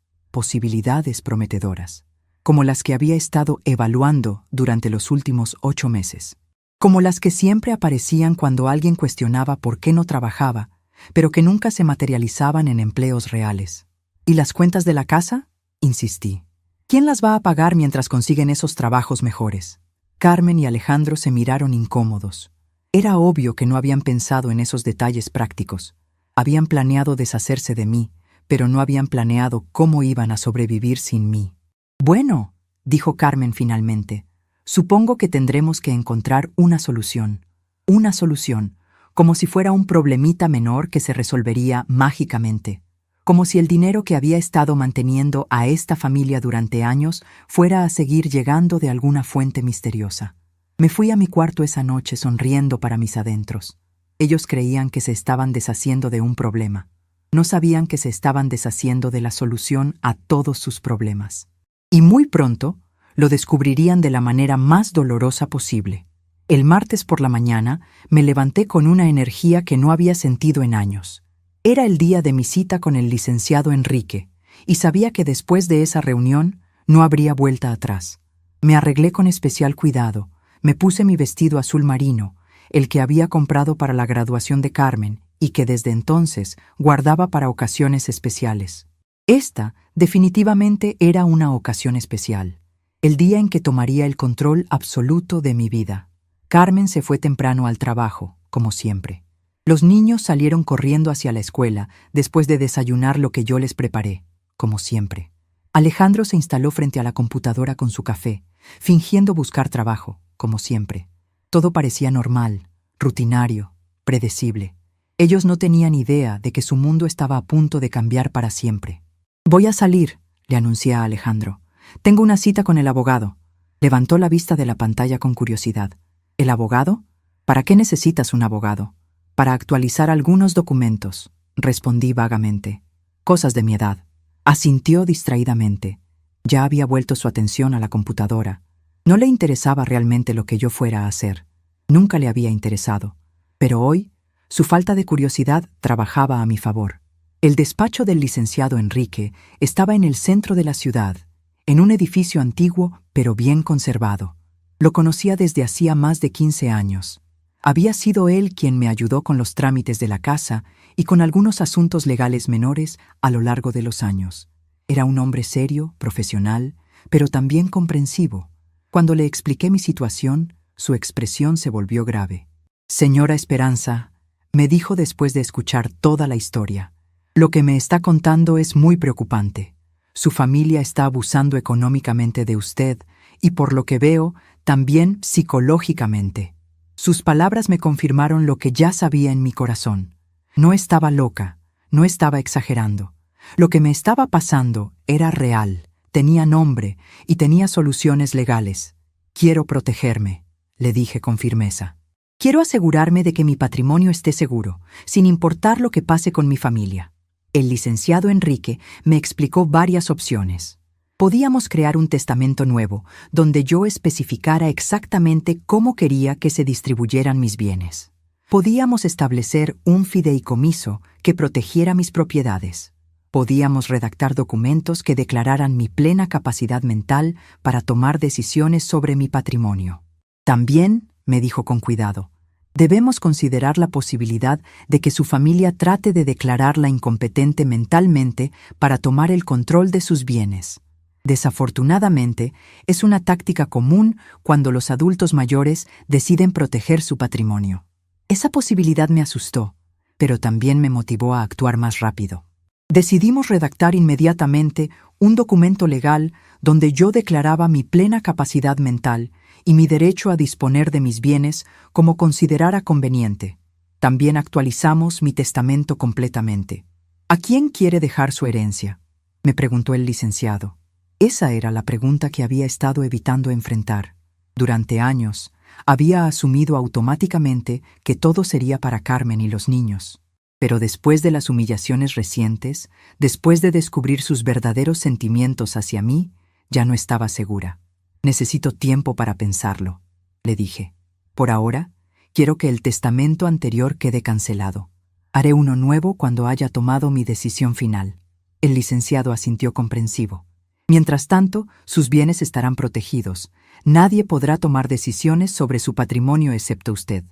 como las que había estado evaluando durante los últimos 8 meses, como las que siempre aparecían cuando alguien cuestionaba por qué no trabajaba, pero que nunca se materializaban en empleos reales. ¿Y las cuentas de la casa?, insistí. ¿Quién las va a pagar mientras consiguen esos trabajos mejores? Carmen y Alejandro se miraron incómodos. Era obvio que no habían pensado en esos detalles prácticos. Habían planeado deshacerse de mí, pero no habían planeado cómo iban a sobrevivir sin mí. Bueno, dijo Carmen finalmente, supongo que tendremos que encontrar una solución. Una solución, como si fuera un problemita menor que se resolvería mágicamente. Como si el dinero que había estado manteniendo a esta familia durante años fuera a seguir llegando de alguna fuente misteriosa. Me fui a mi cuarto esa noche sonriendo para mis adentros. Ellos creían que se estaban deshaciendo de un problema. No sabían que se estaban deshaciendo de la solución a todos sus problemas. Y muy pronto lo descubrirían de la manera más dolorosa posible. El martes por la mañana me levanté con una energía que no había sentido en años. Era el día de mi cita con el licenciado Enrique, y sabía que después de esa reunión no habría vuelta atrás. Me arreglé con especial cuidado, me puse mi vestido azul marino, el que había comprado para la graduación de Carmen y que desde entonces guardaba para ocasiones especiales. Esta definitivamente era una ocasión especial, el día en que tomaría el control absoluto de mi vida. Carmen se fue temprano al trabajo, como siempre. Los niños salieron corriendo hacia la escuela después de desayunar lo que yo les preparé, como siempre. Alejandro se instaló frente a la computadora con su café, fingiendo buscar trabajo, como siempre. Todo parecía normal, rutinario, predecible. Ellos no tenían idea de que su mundo estaba a punto de cambiar para siempre. «Voy a salir», le anuncié a Alejandro. «Tengo una cita con el abogado». Levantó la vista de la pantalla con curiosidad. «¿El abogado? ¿Para qué necesitas un abogado?» «Para actualizar algunos documentos», respondí vagamente. «Cosas de mi edad». Asintió distraídamente. Ya había vuelto su atención a la computadora. No le interesaba realmente lo que yo fuera a hacer. Nunca le había interesado. Pero hoy, su falta de curiosidad trabajaba a mi favor. El despacho del licenciado Enrique estaba en el centro de la ciudad, en un edificio antiguo pero bien conservado. Lo conocía desde hacía más de 15 años. Había sido él quien me ayudó con los trámites de la casa y con algunos asuntos legales menores a lo largo de los años. Era un hombre serio, profesional, pero también comprensivo. Cuando le expliqué mi situación, su expresión se volvió grave. «Señora Esperanza», me dijo después de escuchar toda la historia, «lo que me está contando es muy preocupante. Su familia está abusando económicamente de usted y, por lo que veo, también psicológicamente». Sus palabras me confirmaron lo que ya sabía en mi corazón. No estaba loca, no estaba exagerando. Lo que me estaba pasando era real, tenía nombre y tenía soluciones legales. «Quiero protegerme», le dije con firmeza. «Quiero asegurarme de que mi patrimonio esté seguro, sin importar lo que pase con mi familia». El licenciado Enrique me explicó varias opciones. Podíamos crear un testamento nuevo, donde yo especificara exactamente cómo quería que se distribuyeran mis bienes. Podíamos establecer un fideicomiso que protegiera mis propiedades. Podíamos redactar documentos que declararan mi plena capacidad mental para tomar decisiones sobre mi patrimonio. También, me dijo con cuidado, debemos considerar la posibilidad de que su familia trate de declararla incompetente mentalmente para tomar el control de sus bienes. Desafortunadamente, es una táctica común cuando los adultos mayores deciden proteger su patrimonio. Esa posibilidad me asustó, pero también me motivó a actuar más rápido. Decidimos redactar inmediatamente un documento legal donde yo declaraba mi plena capacidad mental y mi derecho a disponer de mis bienes como considerara conveniente. También actualizamos mi testamento completamente. ¿A quién quiere dejar su herencia?, me preguntó el licenciado. Esa era la pregunta que había estado evitando enfrentar. Durante años, había asumido automáticamente que todo sería para Carmen y los niños. Pero después de las humillaciones recientes, después de descubrir sus verdaderos sentimientos hacia mí, ya no estaba segura. Necesito tiempo para pensarlo, le dije. Por ahora, quiero que el testamento anterior quede cancelado. Haré uno nuevo cuando haya tomado mi decisión final. El licenciado asintió comprensivo. Mientras tanto, sus bienes estarán protegidos. Nadie podrá tomar decisiones sobre su patrimonio excepto usted.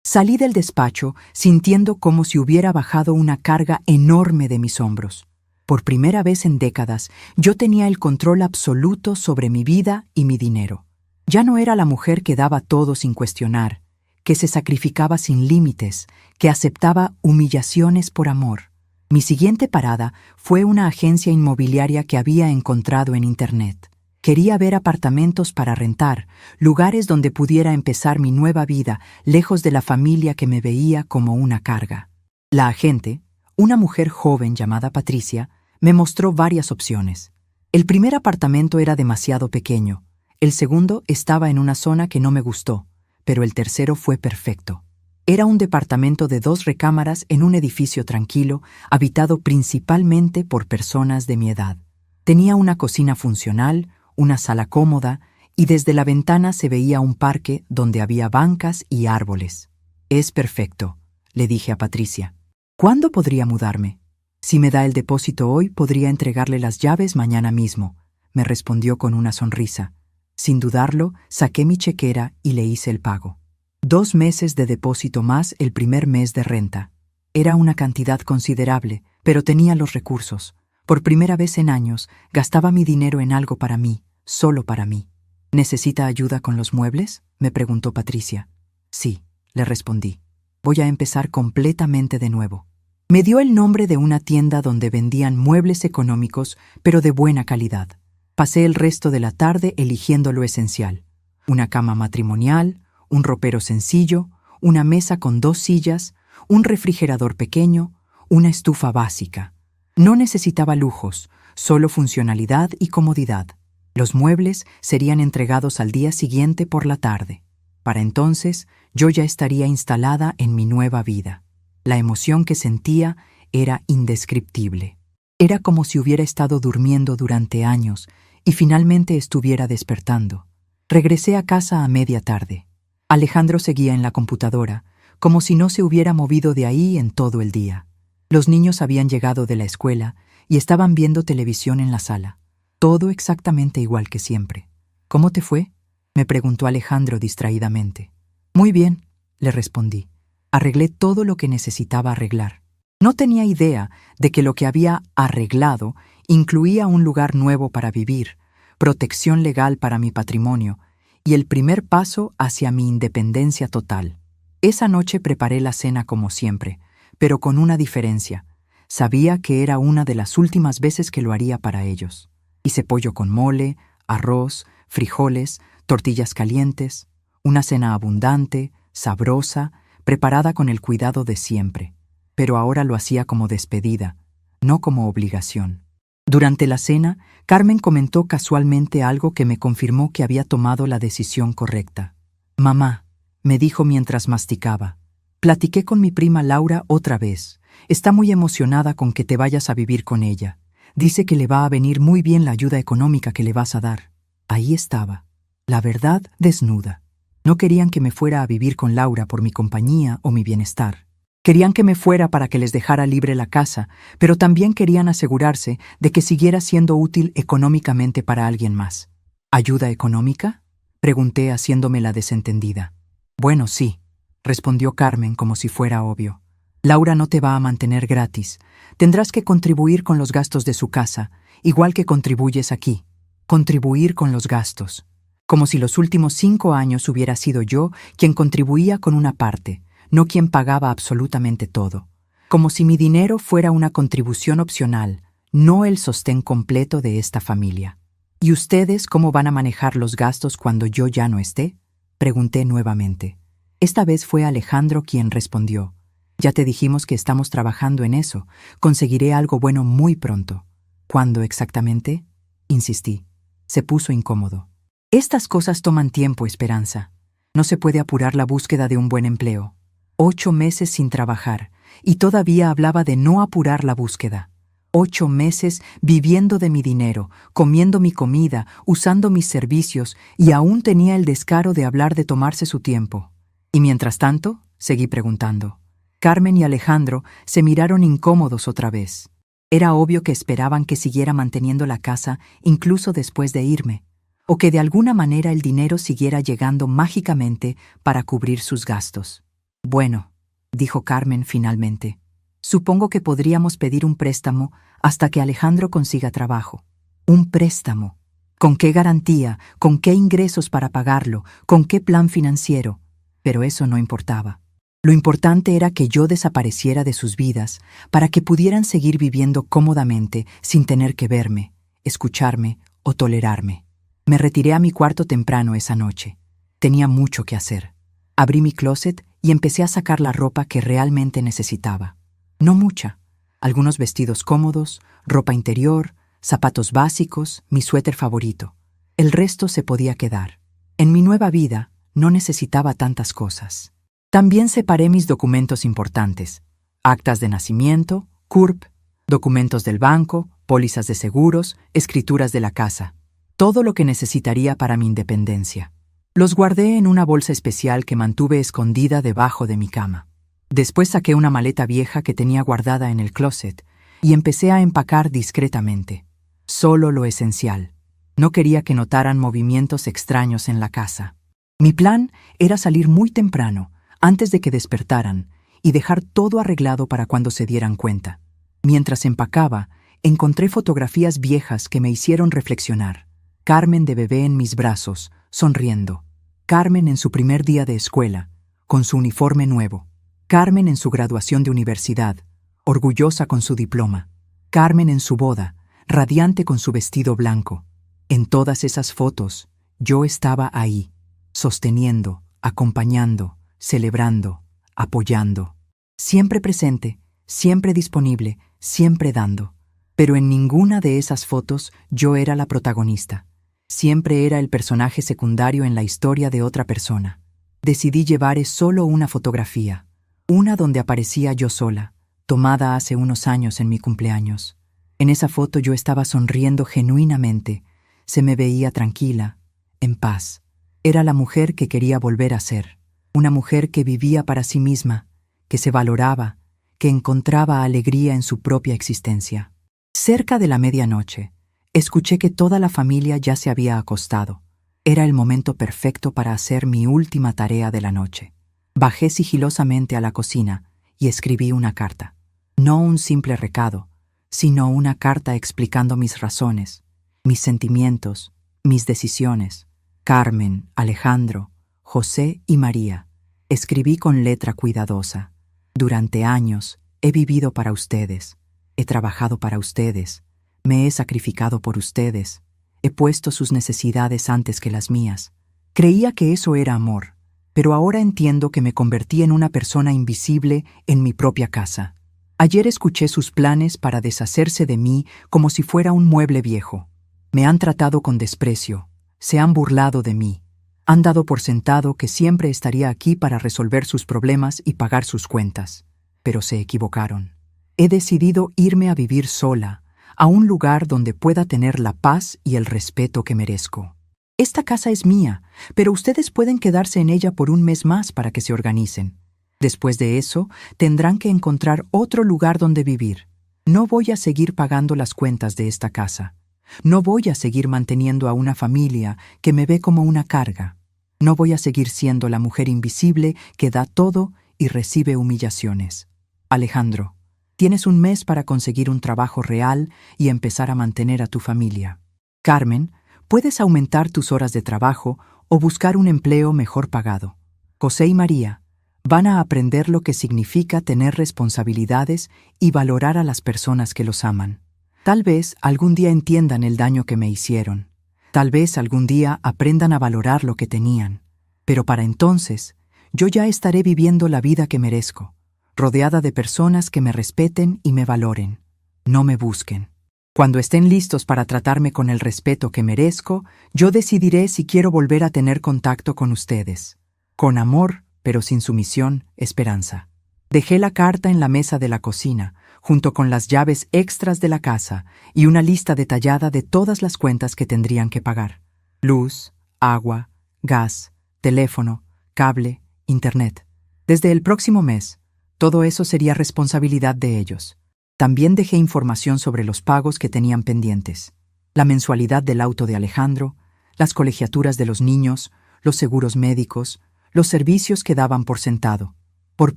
Salí del despacho sintiendo como si hubiera bajado una carga enorme de mis hombros. Por primera vez en décadas, yo tenía el control absoluto sobre mi vida y mi dinero. Ya no era la mujer que daba todo sin cuestionar, que se sacrificaba sin límites, que aceptaba humillaciones por amor. Mi siguiente parada fue una agencia inmobiliaria que había encontrado en Internet. Quería ver apartamentos para rentar, lugares donde pudiera empezar mi nueva vida, lejos de la familia que me veía como una carga. La agente, una mujer joven llamada Patricia, me mostró varias opciones. El primer apartamento era demasiado pequeño, el segundo estaba en una zona que no me gustó, pero el tercero fue perfecto. Era un departamento de 2 recámaras en un edificio tranquilo, habitado principalmente por personas de mi edad. Tenía una cocina funcional, una sala cómoda, y desde la ventana se veía un parque donde había bancas y árboles. «Es perfecto», le dije a Patricia. «¿Cuándo podría mudarme?» «Si me da el depósito hoy, podría entregarle las llaves mañana mismo», me respondió con una sonrisa. Sin dudarlo, saqué mi chequera y le hice el pago. 2 meses de depósito más el primer mes de renta. Era una cantidad considerable, pero tenía los recursos. Por primera vez en años, gastaba mi dinero en algo para mí, solo para mí. «¿Necesita ayuda con los muebles?», me preguntó Patricia. «Sí», le respondí. «Voy a empezar completamente de nuevo». Me dio el nombre de una tienda donde vendían muebles económicos, pero de buena calidad. Pasé el resto de la tarde eligiendo lo esencial: una cama matrimonial, un ropero sencillo, una mesa con 2 sillas, un refrigerador pequeño, una estufa básica. No necesitaba lujos, solo funcionalidad y comodidad. Los muebles serían entregados al día siguiente por la tarde. Para entonces, yo ya estaría instalada en mi nueva vida. La emoción que sentía era indescriptible. Era como si hubiera estado durmiendo durante años y finalmente estuviera despertando. Regresé a casa a media tarde. Alejandro seguía en la computadora, como si no se hubiera movido de ahí en todo el día. Los niños habían llegado de la escuela y estaban viendo televisión en la sala. Todo exactamente igual que siempre. «¿Cómo te fue?», me preguntó Alejandro distraídamente. «Muy bien», le respondí. Arreglé todo lo que necesitaba arreglar. No tenía idea de que lo que había arreglado incluía un lugar nuevo para vivir, protección legal para mi patrimonio y el primer paso hacia mi independencia total. Esa noche preparé la cena como siempre, pero con una diferencia. Sabía que era una de las últimas veces que lo haría para ellos. Hice pollo con mole, arroz, frijoles, tortillas calientes, una cena abundante, sabrosa, preparada con el cuidado de siempre. Pero ahora lo hacía como despedida, no como obligación. Durante la cena, Carmen comentó casualmente algo que me confirmó que había tomado la decisión correcta. «Mamá», me dijo mientras masticaba, «platiqué con mi prima Laura otra vez. Está muy emocionada con que te vayas a vivir con ella. Dice que le va a venir muy bien la ayuda económica que le vas a dar». Ahí estaba, la verdad desnuda. No querían que me fuera a vivir con Laura por mi compañía o mi bienestar. Querían que me fuera para que les dejara libre la casa, pero también querían asegurarse de que siguiera siendo útil económicamente para alguien más. ¿Ayuda económica?, pregunté haciéndome la desentendida. Bueno, sí, respondió Carmen como si fuera obvio. Laura no te va a mantener gratis. Tendrás que contribuir con los gastos de su casa, igual que contribuyes aquí. Contribuir con los gastos. Como si los últimos 5 años hubiera sido yo quien contribuía con una parte, no quien pagaba absolutamente todo. Como si mi dinero fuera una contribución opcional, no el sostén completo de esta familia. ¿Y ustedes cómo van a manejar los gastos cuando yo ya no esté?, pregunté nuevamente. Esta vez fue Alejandro quien respondió. Ya te dijimos que estamos trabajando en eso. Conseguiré algo bueno muy pronto. ¿Cuándo exactamente?, insistí. Se puso incómodo. Estas cosas toman tiempo, Esperanza. No se puede apurar la búsqueda de un buen empleo. 8 meses sin trabajar, y todavía hablaba de no apurar la búsqueda. 8 meses viviendo de mi dinero, comiendo mi comida, usando mis servicios, y aún tenía el descaro de hablar de tomarse su tiempo. Y mientras tanto, seguí preguntando. Carmen y Alejandro se miraron incómodos otra vez. Era obvio que esperaban que siguiera manteniendo la casa incluso después de irme, o que de alguna manera el dinero siguiera llegando mágicamente para cubrir sus gastos. Bueno, dijo Carmen finalmente, supongo que podríamos pedir un préstamo hasta que Alejandro consiga trabajo. ¿Un préstamo? ¿Con qué garantía? ¿Con qué ingresos para pagarlo? ¿Con qué plan financiero? Pero eso no importaba. Lo importante era que yo desapareciera de sus vidas para que pudieran seguir viviendo cómodamente sin tener que verme, escucharme o tolerarme. Me retiré a mi cuarto temprano esa noche. Tenía mucho que hacer. Abrí mi closet y empecé a sacar la ropa que realmente necesitaba. No mucha. Algunos vestidos cómodos, ropa interior, zapatos básicos, mi suéter favorito. El resto se podía quedar. En mi nueva vida no necesitaba tantas cosas. También separé mis documentos importantes. Actas de nacimiento, CURP, documentos del banco, pólizas de seguros, escrituras de la casa. Todo lo que necesitaría para mi independencia. Los guardé en una bolsa especial que mantuve escondida debajo de mi cama. Después saqué una maleta vieja que tenía guardada en el closet y empecé a empacar discretamente. Solo lo esencial. No quería que notaran movimientos extraños en la casa. Mi plan era salir muy temprano, antes de que despertaran, y dejar todo arreglado para cuando se dieran cuenta. Mientras empacaba, encontré fotografías viejas que me hicieron reflexionar. Carmen de bebé en mis brazos, sonriendo. Carmen en su primer día de escuela, con su uniforme nuevo. Carmen en su graduación de universidad, orgullosa con su diploma. Carmen en su boda, radiante con su vestido blanco. En todas esas fotos, yo estaba ahí, sosteniendo, acompañando, celebrando, apoyando. Siempre presente, siempre disponible, siempre dando. Pero en ninguna de esas fotos yo era la protagonista. Siempre era el personaje secundario en la historia de otra persona. Decidí llevar solo una fotografía, una donde aparecía yo sola, tomada hace unos años en mi cumpleaños. En esa foto yo estaba sonriendo genuinamente, se me veía tranquila, en paz. Era la mujer que quería volver a ser, una mujer que vivía para sí misma, que se valoraba, que encontraba alegría en su propia existencia. Cerca de la medianoche, escuché que toda la familia ya se había acostado. Era el momento perfecto para hacer mi última tarea de la noche. Bajé sigilosamente a la cocina y escribí una carta. No un simple recado, sino una carta explicando mis razones, mis sentimientos, mis decisiones. Carmen, Alejandro, José y María. Escribí con letra cuidadosa. Durante años he vivido para ustedes. He trabajado para ustedes. Me he sacrificado por ustedes. He puesto sus necesidades antes que las mías. Creía que eso era amor, pero ahora entiendo que me convertí en una persona invisible en mi propia casa. Ayer escuché sus planes para deshacerse de mí como si fuera un mueble viejo. Me han tratado con desprecio, se han burlado de mí. Han dado por sentado que siempre estaría aquí para resolver sus problemas y pagar sus cuentas. Pero se equivocaron. He decidido irme a vivir sola, a un lugar donde pueda tener la paz y el respeto que merezco. Esta casa es mía, pero ustedes pueden quedarse en ella por un mes más para que se organicen. Después de eso, tendrán que encontrar otro lugar donde vivir. No voy a seguir pagando las cuentas de esta casa. No voy a seguir manteniendo a una familia que me ve como una carga. No voy a seguir siendo la mujer invisible que da todo y recibe humillaciones. Alejandro, tienes un mes para conseguir un trabajo real y empezar a mantener a tu familia. Carmen, puedes aumentar tus horas de trabajo o buscar un empleo mejor pagado. José y María van a aprender lo que significa tener responsabilidades y valorar a las personas que los aman. Tal vez algún día entiendan el daño que me hicieron. Tal vez algún día aprendan a valorar lo que tenían. Pero para entonces, yo ya estaré viviendo la vida que merezco, rodeada de personas que me respeten y me valoren. No me busquen. Cuando estén listos para tratarme con el respeto que merezco, yo decidiré si quiero volver a tener contacto con ustedes. Con amor, pero sin sumisión, Esperanza. Dejé la carta en la mesa de la cocina, junto con las llaves extras de la casa y una lista detallada de todas las cuentas que tendrían que pagar. Luz, agua, gas, teléfono, cable, internet. Desde el próximo mes, todo eso sería responsabilidad de ellos. También dejé información sobre los pagos que tenían pendientes. La mensualidad del auto de Alejandro, las colegiaturas de los niños, los seguros médicos, los servicios que daban por sentado. Por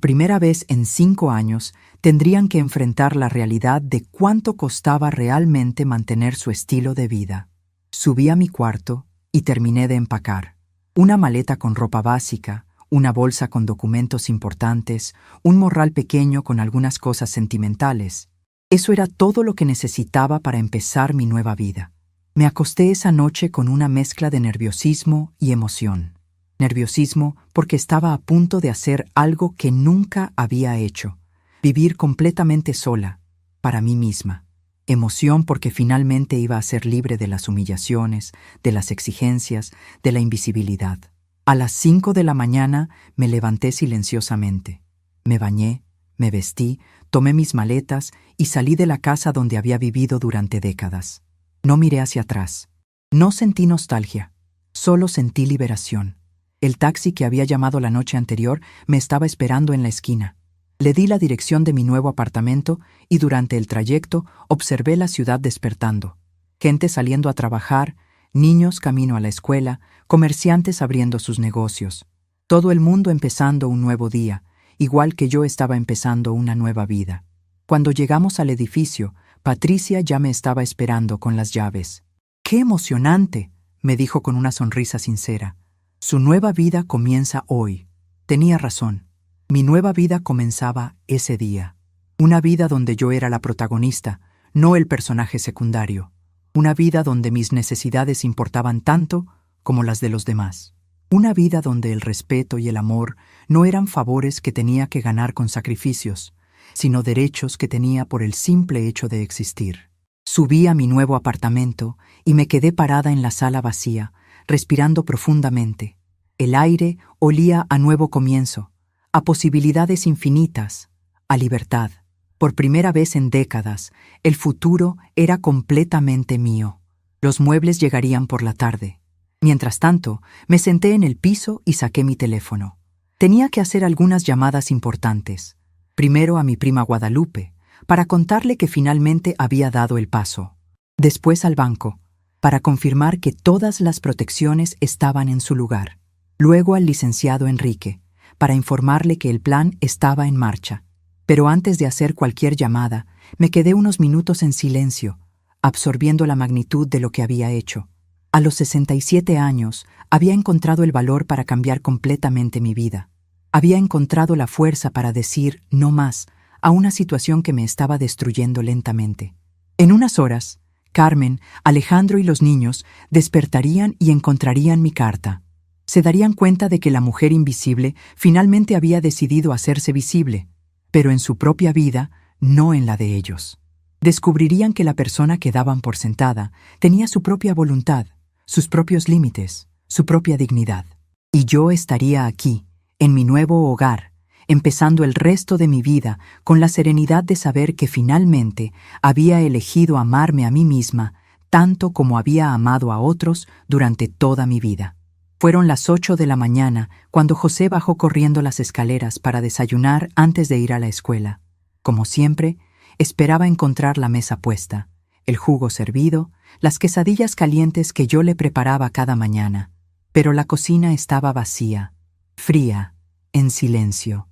primera vez en 5 años, tendrían que enfrentar la realidad de cuánto costaba realmente mantener su estilo de vida. Subí a mi cuarto y terminé de empacar. Una maleta con ropa básica, una bolsa con documentos importantes, un morral pequeño con algunas cosas sentimentales. Eso era todo lo que necesitaba para empezar mi nueva vida. Me acosté esa noche con una mezcla de nerviosismo y emoción. Nerviosismo porque estaba a punto de hacer algo que nunca había hecho, vivir completamente sola, para mí misma. Emoción porque finalmente iba a ser libre de las humillaciones, de las exigencias, de la invisibilidad. A las 5 de la mañana me levanté silenciosamente. Me bañé, me vestí, tomé mis maletas y salí de la casa donde había vivido durante décadas. No miré hacia atrás. No sentí nostalgia, solo sentí liberación. El taxi que había llamado la noche anterior me estaba esperando en la esquina. Le di la dirección de mi nuevo apartamento y durante el trayecto observé la ciudad despertando. Gente saliendo a trabajar, niños camino a la escuela, comerciantes abriendo sus negocios. Todo el mundo empezando un nuevo día, igual que yo estaba empezando una nueva vida. Cuando llegamos al edificio, Patricia ya me estaba esperando con las llaves. ¡Qué emocionante!, me dijo con una sonrisa sincera. Su nueva vida comienza hoy. Tenía razón. Mi nueva vida comenzaba ese día. Una vida donde yo era la protagonista, no el personaje secundario. Una vida donde mis necesidades importaban tanto como las de los demás. Una vida donde el respeto y el amor no eran favores que tenía que ganar con sacrificios, sino derechos que tenía por el simple hecho de existir. Subí a mi nuevo apartamento y me quedé parada en la sala vacía, respirando profundamente. El aire olía a nuevo comienzo, a posibilidades infinitas, a libertad. Por primera vez en décadas, el futuro era completamente mío. Los muebles llegarían por la tarde. Mientras tanto, me senté en el piso y saqué mi teléfono. Tenía que hacer algunas llamadas importantes. Primero a mi prima Guadalupe, para contarle que finalmente había dado el paso. Después al banco, para confirmar que todas las protecciones estaban en su lugar. Luego al licenciado Enrique, para informarle que el plan estaba en marcha. Pero antes de hacer cualquier llamada, me quedé unos minutos en silencio, absorbiendo la magnitud de lo que había hecho. A los 67 años, había encontrado el valor para cambiar completamente mi vida. Había encontrado la fuerza para decir no más a una situación que me estaba destruyendo lentamente. En unas horas, Carmen, Alejandro y los niños despertarían y encontrarían mi carta. Se darían cuenta de que la mujer invisible finalmente había decidido hacerse visible, pero en su propia vida, no en la de ellos. Descubrirían que la persona que daban por sentada tenía su propia voluntad, sus propios límites, su propia dignidad. Y yo estaría aquí, en mi nuevo hogar, empezando el resto de mi vida con la serenidad de saber que finalmente había elegido amarme a mí misma tanto como había amado a otros durante toda mi vida. Fueron las 8 de la mañana cuando José bajó corriendo las escaleras para desayunar antes de ir a la escuela. Como siempre, esperaba encontrar la mesa puesta, el jugo servido, las quesadillas calientes que yo le preparaba cada mañana. Pero la cocina estaba vacía, fría, en silencio.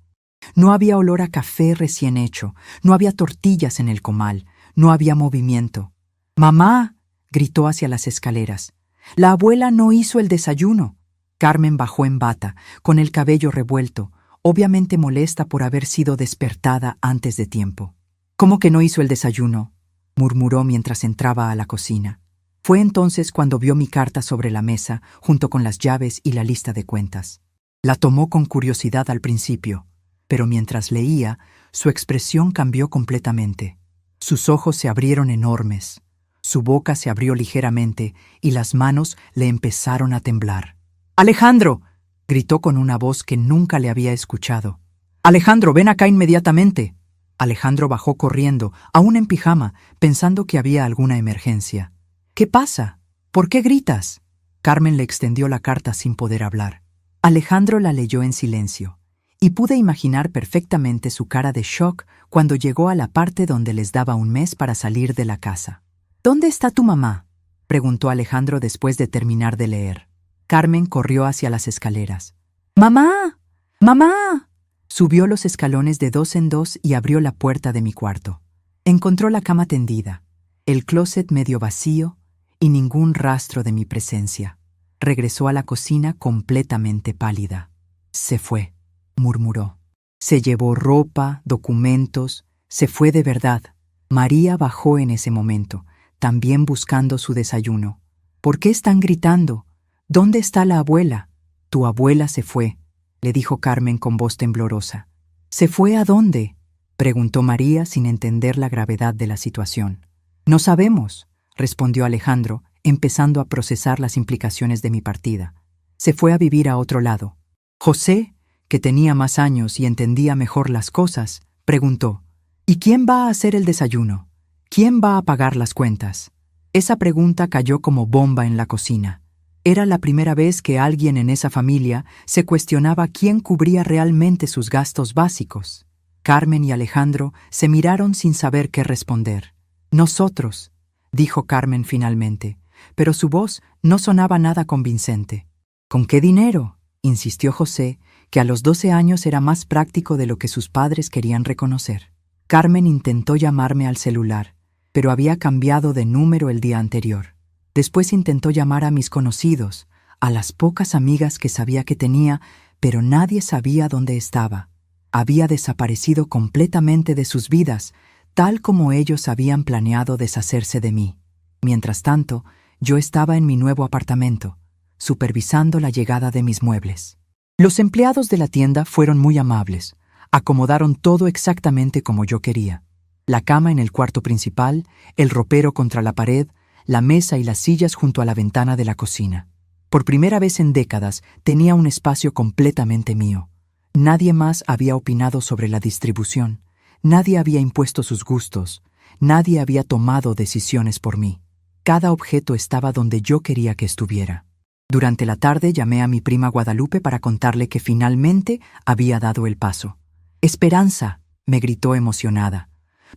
No había olor a café recién hecho, no había tortillas en el comal, no había movimiento. «¡Mamá!», gritó hacia las escaleras. «La abuela no hizo el desayuno». Carmen bajó en bata, con el cabello revuelto, obviamente molesta por haber sido despertada antes de tiempo. «¿Cómo que no hizo el desayuno?», murmuró mientras entraba a la cocina. Fue entonces cuando vio mi carta sobre la mesa, junto con las llaves y la lista de cuentas. La tomó con curiosidad al principio, pero mientras leía, su expresión cambió completamente. Sus ojos se abrieron enormes, su boca se abrió ligeramente y las manos le empezaron a temblar. «¡Alejandro!», gritó con una voz que nunca le había escuchado. «¡Alejandro, ven acá inmediatamente!». Alejandro bajó corriendo, aún en pijama, pensando que había alguna emergencia. «¿Qué pasa? ¿Por qué gritas?». Carmen le extendió la carta sin poder hablar. Alejandro la leyó en silencio, y pude imaginar perfectamente su cara de shock cuando llegó a la parte donde les daba un mes para salir de la casa. «¿Dónde está tu mamá?», preguntó Alejandro después de terminar de leer. Carmen corrió hacia las escaleras. «¡Mamá! ¡Mamá!». Subió los escalones de 2 en 2 y abrió la puerta de mi cuarto. Encontró la cama tendida, el closet medio vacío y ningún rastro de mi presencia. Regresó a la cocina completamente pálida. «Se fue», murmuró. «Se llevó ropa, documentos, se fue de verdad». María bajó en ese momento, también buscando su desayuno. «¿Por qué están gritando? ¿Dónde está la abuela?». «Tu abuela se fue», le dijo Carmen con voz temblorosa. «¿Se fue a dónde?», preguntó María sin entender la gravedad de la situación. «No sabemos», respondió Alejandro, empezando a procesar las implicaciones de mi partida. «Se fue a vivir a otro lado». José, que tenía más años y entendía mejor las cosas, preguntó: «¿Y quién va a hacer el desayuno? ¿Quién va a pagar las cuentas?». Esa pregunta cayó como bomba en la cocina. Era la primera vez que alguien en esa familia se cuestionaba quién cubría realmente sus gastos básicos. Carmen y Alejandro se miraron sin saber qué responder. «Nosotros», dijo Carmen finalmente, pero su voz no sonaba nada convincente. «¿Con qué dinero?», insistió José, que a los 12 años era más práctico de lo que sus padres querían reconocer. Carmen intentó llamarme al celular, pero había cambiado de número el día anterior. Después intentó llamar a mis conocidos, a las pocas amigas que sabía que tenía, pero nadie sabía dónde estaba. Había desaparecido completamente de sus vidas, tal como ellos habían planeado deshacerse de mí. Mientras tanto, yo estaba en mi nuevo apartamento, supervisando la llegada de mis muebles. Los empleados de la tienda fueron muy amables. Acomodaron todo exactamente como yo quería. La cama en el cuarto principal, el ropero contra la pared, la mesa y las sillas junto a la ventana de la cocina. Por primera vez en décadas tenía un espacio completamente mío. Nadie más había opinado sobre la distribución. Nadie había impuesto sus gustos. Nadie había tomado decisiones por mí. Cada objeto estaba donde yo quería que estuviera. Durante la tarde llamé a mi prima Guadalupe para contarle que finalmente había dado el paso. «Esperanza», me gritó emocionada.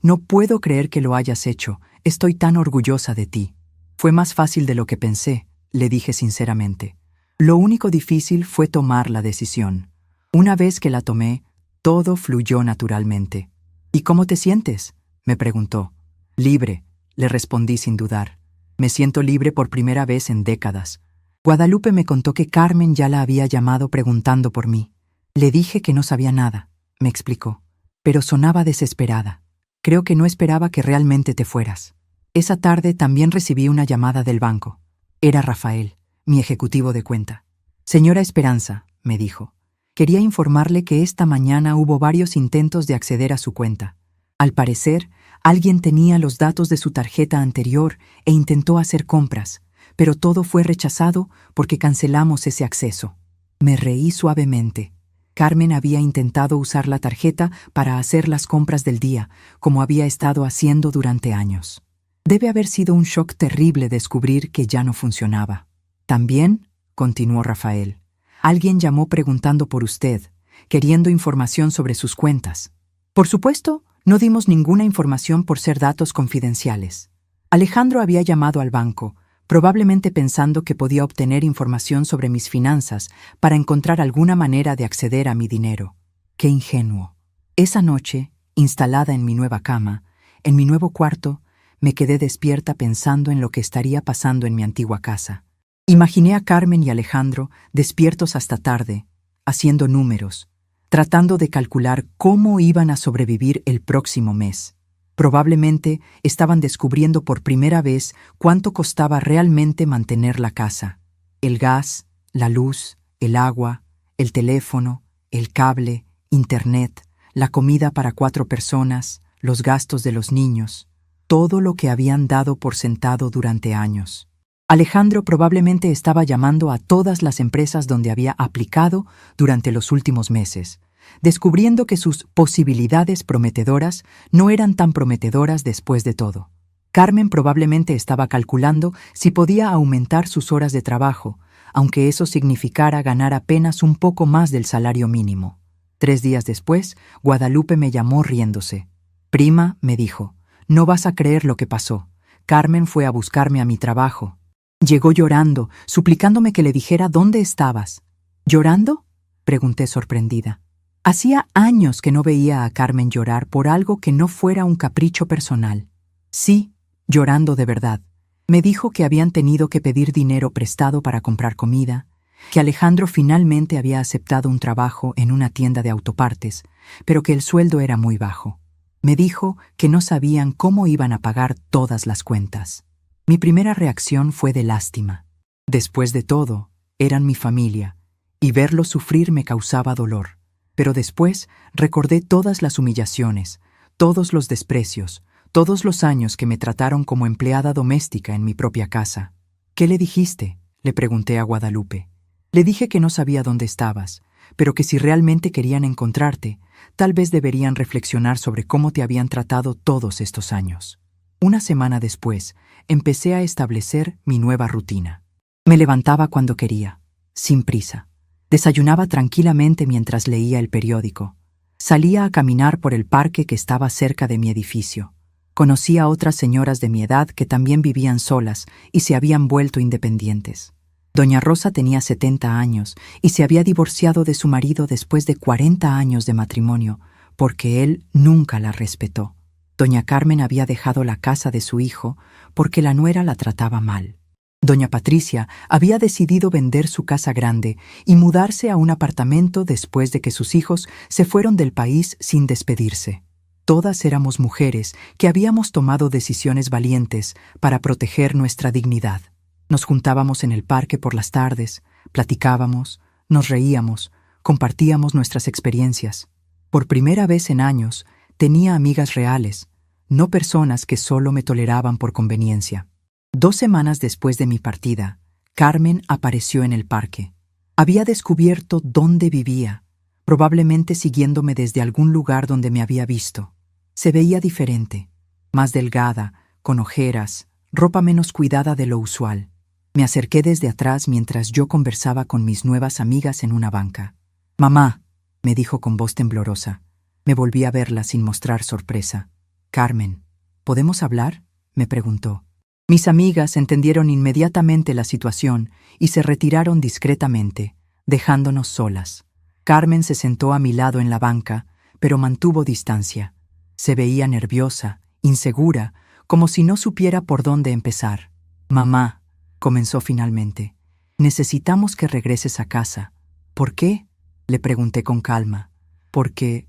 «No puedo creer que lo hayas hecho. Estoy tan orgullosa de ti». «Fue más fácil de lo que pensé», le dije sinceramente. «Lo único difícil fue tomar la decisión. Una vez que la tomé, todo fluyó naturalmente». «¿Y cómo te sientes?», me preguntó. «Libre», le respondí sin dudar. «Me siento libre por primera vez en décadas». Guadalupe me contó que Carmen ya la había llamado preguntando por mí. Le dije que no sabía nada, me explicó, pero sonaba desesperada. «Creo que no esperaba que realmente te fueras». Esa tarde también recibí una llamada del banco. Era Rafael, mi ejecutivo de cuenta. «Señora Esperanza», me dijo, «quería informarle que esta mañana hubo varios intentos de acceder a su cuenta. Al parecer, alguien tenía los datos de su tarjeta anterior e intentó hacer compras, pero todo fue rechazado porque cancelamos ese acceso». Me reí suavemente. Carmen había intentado usar la tarjeta para hacer las compras del día, como había estado haciendo durante años. Debe haber sido un shock terrible descubrir que ya no funcionaba. También, continuó Rafael. Alguien llamó preguntando por usted, queriendo información sobre sus cuentas. Por supuesto, no dimos ninguna información por ser datos confidenciales. Alejandro había llamado al banco, probablemente pensando que podía obtener información sobre mis finanzas para encontrar alguna manera de acceder a mi dinero. ¡Qué ingenuo! Esa noche, instalada en mi nueva cama, en mi nuevo cuarto, me quedé despierta pensando en lo que estaría pasando en mi antigua casa. Imaginé a Carmen y Alejandro despiertos hasta tarde, haciendo números, tratando de calcular cómo iban a sobrevivir el próximo mes. Probablemente estaban descubriendo por primera vez cuánto costaba realmente mantener la casa. El gas, la luz, el agua, el teléfono, el cable, internet, la comida para 4 personas, los gastos de los niños, todo lo que habían dado por sentado durante años. Alejandro probablemente estaba llamando a todas las empresas donde había aplicado durante los últimos meses, descubriendo que sus posibilidades prometedoras no eran tan prometedoras después de todo. Carmen probablemente estaba calculando si podía aumentar sus horas de trabajo, aunque eso significara ganar apenas un poco más del salario mínimo. 3 días después, Guadalupe me llamó riéndose. «Prima», me dijo, «no vas a creer lo que pasó. Carmen fue a buscarme a mi trabajo. Llegó llorando, suplicándome que le dijera dónde estabas». «¿Llorando?», pregunté sorprendida. Hacía años que no veía a Carmen llorar por algo que no fuera un capricho personal. Sí, llorando de verdad. Me dijo que habían tenido que pedir dinero prestado para comprar comida, que Alejandro finalmente había aceptado un trabajo en una tienda de autopartes, pero que el sueldo era muy bajo. Me dijo que no sabían cómo iban a pagar todas las cuentas. Mi primera reacción fue de lástima. Después de todo, eran mi familia, y verlos sufrir me causaba dolor. Pero después recordé todas las humillaciones, todos los desprecios, todos los años que me trataron como empleada doméstica en mi propia casa. «¿Qué le dijiste?», le pregunté a Guadalupe. «Le dije que no sabía dónde estabas, pero que si realmente querían encontrarte, tal vez deberían reflexionar sobre cómo te habían tratado todos estos años». Una semana después, empecé a establecer mi nueva rutina. Me levantaba cuando quería, sin prisa. Desayunaba tranquilamente mientras leía el periódico. Salía a caminar por el parque que estaba cerca de mi edificio. Conocí a otras señoras de mi edad que también vivían solas y se habían vuelto independientes. Doña Rosa tenía 70 años y se había divorciado de su marido después de 40 años de matrimonio, porque él nunca la respetó. Doña Carmen había dejado la casa de su hijo porque la nuera la trataba mal. Doña Patricia había decidido vender su casa grande y mudarse a un apartamento después de que sus hijos se fueron del país sin despedirse. Todas éramos mujeres que habíamos tomado decisiones valientes para proteger nuestra dignidad. Nos juntábamos en el parque por las tardes, platicábamos, nos reíamos, compartíamos nuestras experiencias. Por primera vez en años, tenía amigas reales, no personas que solo me toleraban por conveniencia. 2 semanas después de mi partida, Carmen apareció en el parque. Había descubierto dónde vivía, probablemente siguiéndome desde algún lugar donde me había visto. Se veía diferente, más delgada, con ojeras, ropa menos cuidada de lo usual. Me acerqué desde atrás mientras yo conversaba con mis nuevas amigas en una banca. «Mamá», me dijo con voz temblorosa. Me volví a verla sin mostrar sorpresa. «Carmen, ¿podemos hablar?», me preguntó. Mis amigas entendieron inmediatamente la situación y se retiraron discretamente, dejándonos solas. Carmen se sentó a mi lado en la banca, pero mantuvo distancia. Se veía nerviosa, insegura, como si no supiera por dónde empezar. «Mamá», comenzó finalmente, «necesitamos que regreses a casa». «¿Por qué?», le pregunté con calma. Porque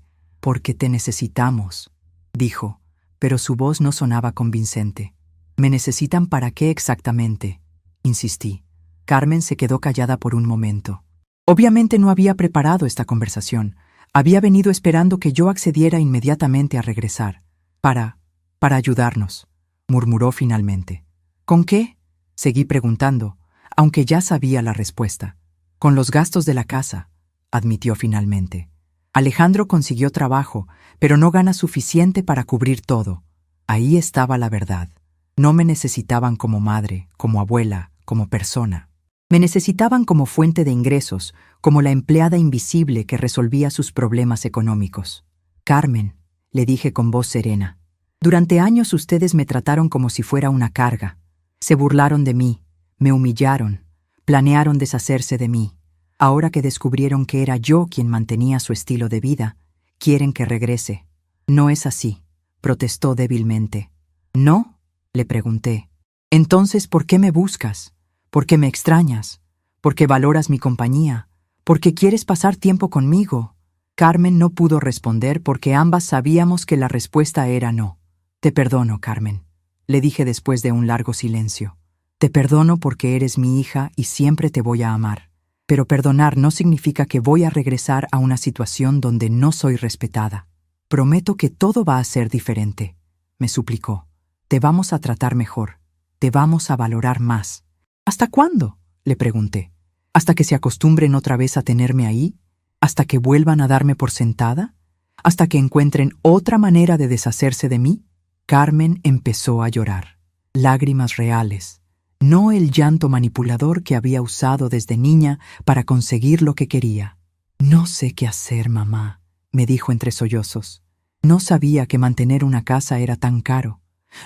te necesitamos», dijo, pero su voz no sonaba convincente. «¿Me necesitan para qué exactamente?», insistí. Carmen se quedó callada por un momento. Obviamente no había preparado esta conversación. Había venido esperando que yo accediera inmediatamente a regresar. Para ayudarnos», murmuró finalmente. «¿Con qué?», seguí preguntando, aunque ya sabía la respuesta. «Con los gastos de la casa», admitió finalmente. «Alejandro consiguió trabajo, pero no gana suficiente para cubrir todo». Ahí estaba la verdad. No me necesitaban como madre, como abuela, como persona. Me necesitaban como fuente de ingresos, como la empleada invisible que resolvía sus problemas económicos. Carmen, le dije con voz serena, durante años ustedes me trataron como si fuera una carga. Se burlaron de mí, me humillaron, planearon deshacerse de mí. Ahora que descubrieron que era yo quien mantenía su estilo de vida, quieren que regrese. No es así, protestó débilmente. ¿No?, le pregunté. Entonces, ¿por qué me buscas? ¿Por qué me extrañas? ¿Por qué valoras mi compañía? ¿Por qué quieres pasar tiempo conmigo? Carmen no pudo responder porque ambas sabíamos que la respuesta era no. Te perdono, Carmen, le dije después de un largo silencio. Te perdono porque eres mi hija y siempre te voy a amar. Pero perdonar no significa que voy a regresar a una situación donde no soy respetada. Prometo que todo va a ser diferente, me suplicó. Te vamos a tratar mejor. Te vamos a valorar más. ¿Hasta cuándo?, le pregunté. ¿Hasta que se acostumbren otra vez a tenerme ahí? ¿Hasta que vuelvan a darme por sentada? ¿Hasta que encuentren otra manera de deshacerse de mí? Carmen empezó a llorar. Lágrimas reales. No el llanto manipulador que había usado desde niña para conseguir lo que quería. No sé qué hacer, mamá, me dijo entre sollozos. No sabía que mantener una casa era tan caro.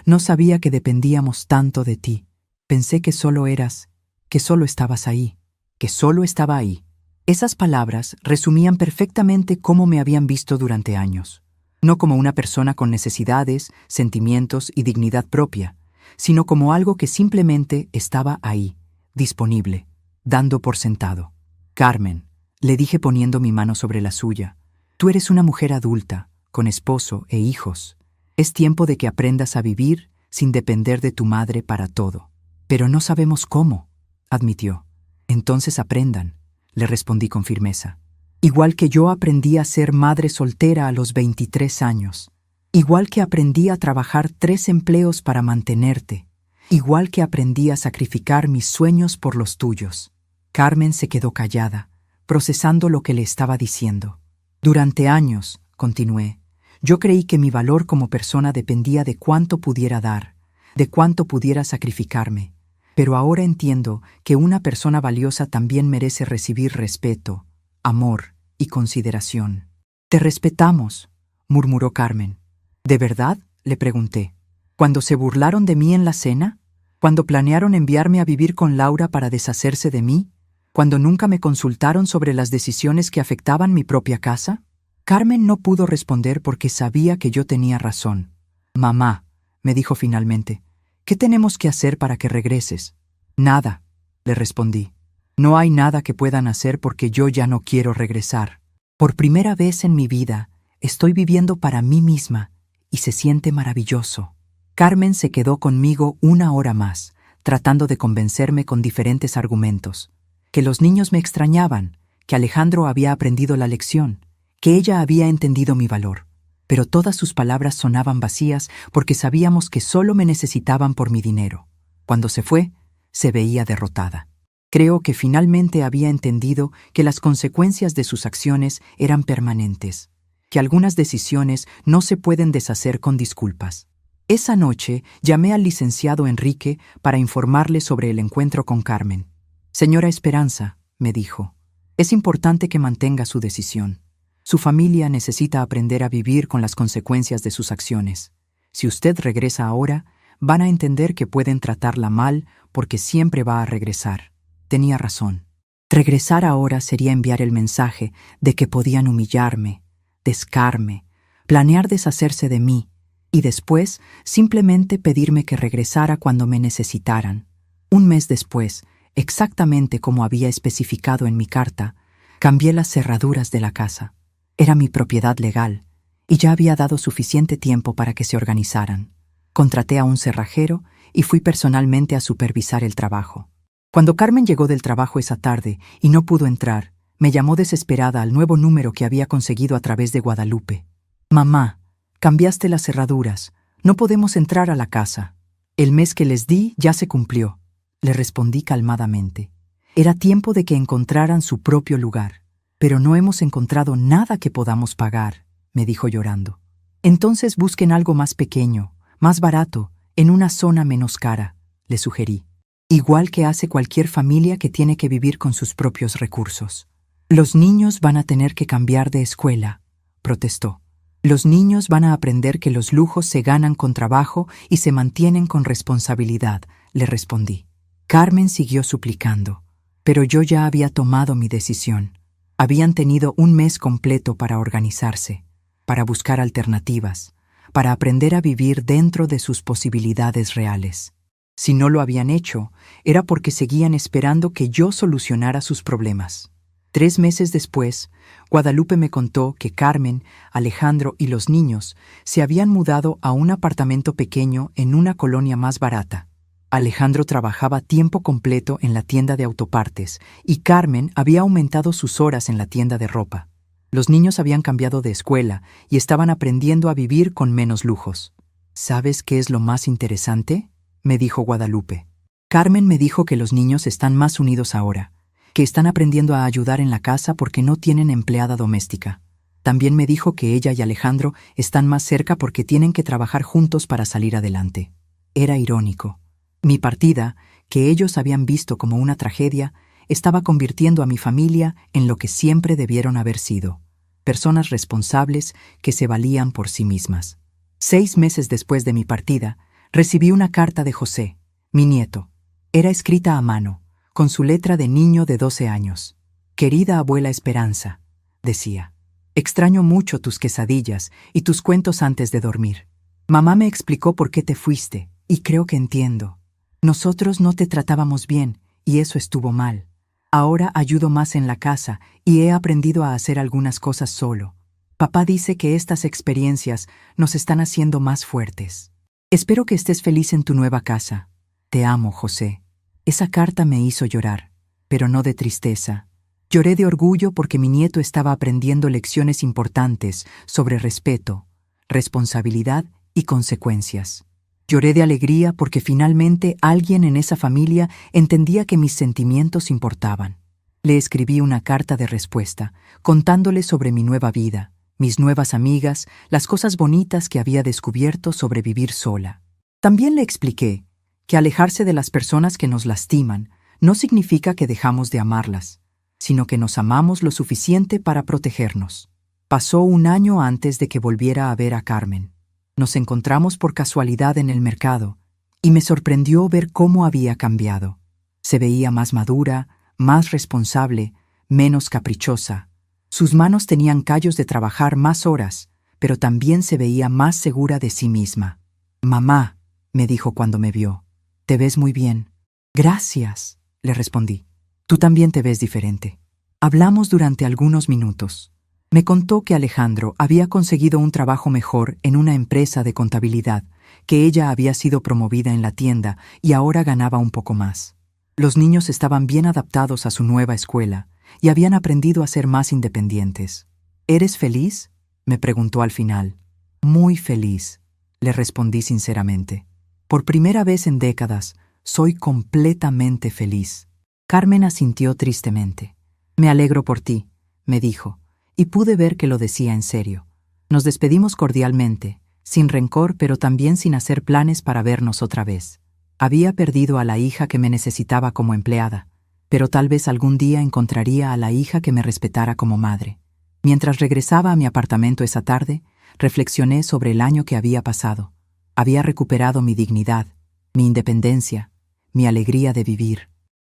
No sabía que dependíamos tanto de ti. Pensé que solo estabas ahí, que solo estaba ahí. Esas palabras resumían perfectamente cómo me habían visto durante años. No como una persona con necesidades, sentimientos y dignidad propia, sino como algo que simplemente estaba ahí, disponible, dando por sentado. Carmen, le dije poniendo mi mano sobre la suya, tú eres una mujer adulta, con esposo e hijos. Es tiempo de que aprendas a vivir sin depender de tu madre para todo. Pero no sabemos cómo, admitió. Entonces aprendan, le respondí con firmeza. Igual que yo aprendí a ser madre soltera a los 23 años. Igual que aprendí a trabajar 3 empleos para mantenerte. Igual que aprendí a sacrificar mis sueños por los tuyos. Carmen se quedó callada, procesando lo que le estaba diciendo. Durante años, continué, yo creí que mi valor como persona dependía de cuánto pudiera dar, de cuánto pudiera sacrificarme. Pero ahora entiendo que una persona valiosa también merece recibir respeto, amor y consideración. Te respetamos, murmuró Carmen. ¿De verdad?, le pregunté. ¿Cuando se burlaron de mí en la cena? ¿Cuando planearon enviarme a vivir con Laura para deshacerse de mí? ¿Cuando nunca me consultaron sobre las decisiones que afectaban mi propia casa? Carmen no pudo responder porque sabía que yo tenía razón. Mamá, me dijo finalmente, ¿qué tenemos que hacer para que regreses? Nada, le respondí. No hay nada que puedan hacer porque yo ya no quiero regresar. Por primera vez en mi vida, estoy viviendo para mí misma y se siente maravilloso. Carmen se quedó conmigo 1 hora más, tratando de convencerme con diferentes argumentos. Que los niños me extrañaban, que Alejandro había aprendido la lección, que ella había entendido mi valor. Pero todas sus palabras sonaban vacías porque sabíamos que solo me necesitaban por mi dinero. Cuando se fue, se veía derrotada. Creo que finalmente había entendido que las consecuencias de sus acciones eran permanentes, que algunas decisiones no se pueden deshacer con disculpas. Esa noche llamé al licenciado Enrique para informarle sobre el encuentro con Carmen. Señora Esperanza, me dijo, es importante que mantenga su decisión. Su familia necesita aprender a vivir con las consecuencias de sus acciones. Si usted regresa ahora, van a entender que pueden tratarla mal porque siempre va a regresar. Tenía razón. Regresar ahora sería enviar el mensaje de que podían humillarme, descarme, planear deshacerse de mí y después simplemente pedirme que regresara cuando me necesitaran. 1 mes después, exactamente como había especificado en mi carta, cambié las cerraduras de la casa. Era mi propiedad legal y ya había dado suficiente tiempo para que se organizaran. Contraté a un cerrajero y fui personalmente a supervisar el trabajo. Cuando Carmen llegó del trabajo esa tarde y no pudo entrar, me llamó desesperada al nuevo número que había conseguido a través de Guadalupe. Mamá, cambiaste las cerraduras. No podemos entrar a la casa. El mes que les di ya se cumplió, le respondí calmadamente. Era tiempo de que encontraran su propio lugar. Pero no hemos encontrado nada que podamos pagar, me dijo llorando. Entonces busquen algo más pequeño, más barato, en una zona menos cara, le sugerí. igual que hace cualquier familia que tiene que vivir con sus propios recursos. Los niños van a tener que cambiar de escuela, protestó. Los niños van a aprender que los lujos se ganan con trabajo y se mantienen con responsabilidad, le respondí. Carmen siguió suplicando, pero yo ya había tomado mi decisión. Habían tenido un mes completo para organizarse, para buscar alternativas, para aprender a vivir dentro de sus posibilidades reales. Si no lo habían hecho, era porque seguían esperando que yo solucionara sus problemas. 3 meses después, Guadalupe me contó que Carmen, Alejandro y los niños se habían mudado a un apartamento pequeño en una colonia más barata. Alejandro trabajaba tiempo completo en la tienda de autopartes y Carmen había aumentado sus horas en la tienda de ropa. Los niños habían cambiado de escuela y estaban aprendiendo a vivir con menos lujos. ¿Sabes qué es lo más interesante?, me dijo Guadalupe. Carmen me dijo que los niños están más unidos ahora, que están aprendiendo a ayudar en la casa porque no tienen empleada doméstica. También me dijo que ella y Alejandro están más cerca porque tienen que trabajar juntos para salir adelante. Era irónico. Mi partida, que ellos habían visto como una tragedia, estaba convirtiendo a mi familia en lo que siempre debieron haber sido: personas responsables que se valían por sí mismas. 6 meses después de mi partida, recibí una carta de José, mi nieto. Era escrita a mano, con su letra de niño de 12 años. «Querida abuela Esperanza», decía, «extraño mucho tus quesadillas y tus cuentos antes de dormir. Mamá me explicó por qué te fuiste, y creo que entiendo. Nosotros no te tratábamos bien, y eso estuvo mal. Ahora ayudo más en la casa y he aprendido a hacer algunas cosas solo. Papá dice que estas experiencias nos están haciendo más fuertes. Espero que estés feliz en tu nueva casa. Te amo, José». Esa carta me hizo llorar, pero no de tristeza. Lloré de orgullo porque mi nieto estaba aprendiendo lecciones importantes sobre respeto, responsabilidad y consecuencias. Lloré de alegría porque finalmente alguien en esa familia entendía que mis sentimientos importaban. Le escribí una carta de respuesta, contándole sobre mi nueva vida, mis nuevas amigas, las cosas bonitas que había descubierto sobre vivir sola. También le expliqué que alejarse de las personas que nos lastiman no significa que dejamos de amarlas, sino que nos amamos lo suficiente para protegernos. Pasó 1 año antes de que volviera a ver a Carmen. Nos encontramos por casualidad en el mercado y me sorprendió ver cómo había cambiado. Se veía más madura, más responsable, menos caprichosa. Sus manos tenían callos de trabajar más horas, pero también se veía más segura de sí misma. «Mamá», me dijo cuando me vio, «te ves muy bien». «Gracias», le respondí. «Tú también te ves diferente». Hablamos durante algunos minutos. Me contó que Alejandro había conseguido un trabajo mejor en una empresa de contabilidad, que ella había sido promovida en la tienda y ahora ganaba un poco más. Los niños estaban bien adaptados a su nueva escuela y habían aprendido a ser más independientes. «¿Eres feliz?», me preguntó al final. «Muy feliz», le respondí sinceramente. «Por primera vez en décadas, soy completamente feliz». Carmen asintió tristemente. «Me alegro por ti», me dijo, y pude ver que lo decía en serio. Nos despedimos cordialmente, sin rencor pero también sin hacer planes para vernos otra vez. Había perdido a la hija que me necesitaba como empleada, pero tal vez algún día encontraría a la hija que me respetara como madre. Mientras regresaba a mi apartamento esa tarde, reflexioné sobre el año que había pasado. Había recuperado mi dignidad, mi independencia, mi alegría de vivir.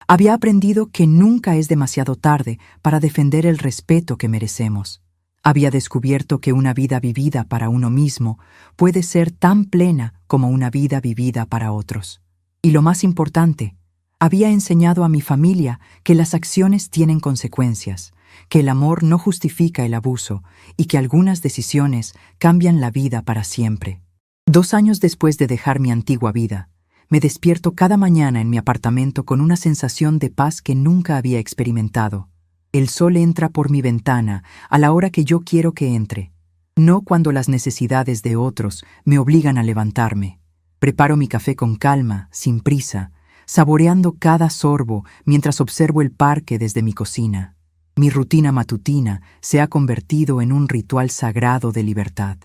Había aprendido que nunca es demasiado tarde para defender el respeto que merecemos. Había descubierto que una vida vivida para uno mismo puede ser tan plena como una vida vivida para otros. Y lo más importante, había enseñado a mi familia que las acciones tienen consecuencias, que el amor no justifica el abuso y que algunas decisiones cambian la vida para siempre. 2 años después de dejar mi antigua vida, me despierto cada mañana en mi apartamento con una sensación de paz que nunca había experimentado. El sol entra por mi ventana a la hora que yo quiero que entre, no cuando las necesidades de otros me obligan a levantarme. Preparo mi café con calma, sin prisa, saboreando cada sorbo mientras observo el parque desde mi cocina. Mi rutina matutina se ha convertido en un ritual sagrado de libertad.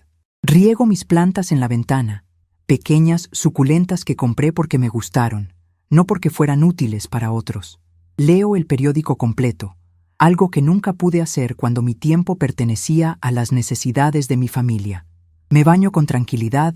Riego mis plantas en la ventana, pequeñas, suculentas que compré porque me gustaron. no porque fueran útiles para otros. Leo el periódico completo, algo que nunca pude hacer cuando mi tiempo pertenecía a las necesidades de mi familia. Me baño con tranquilidad,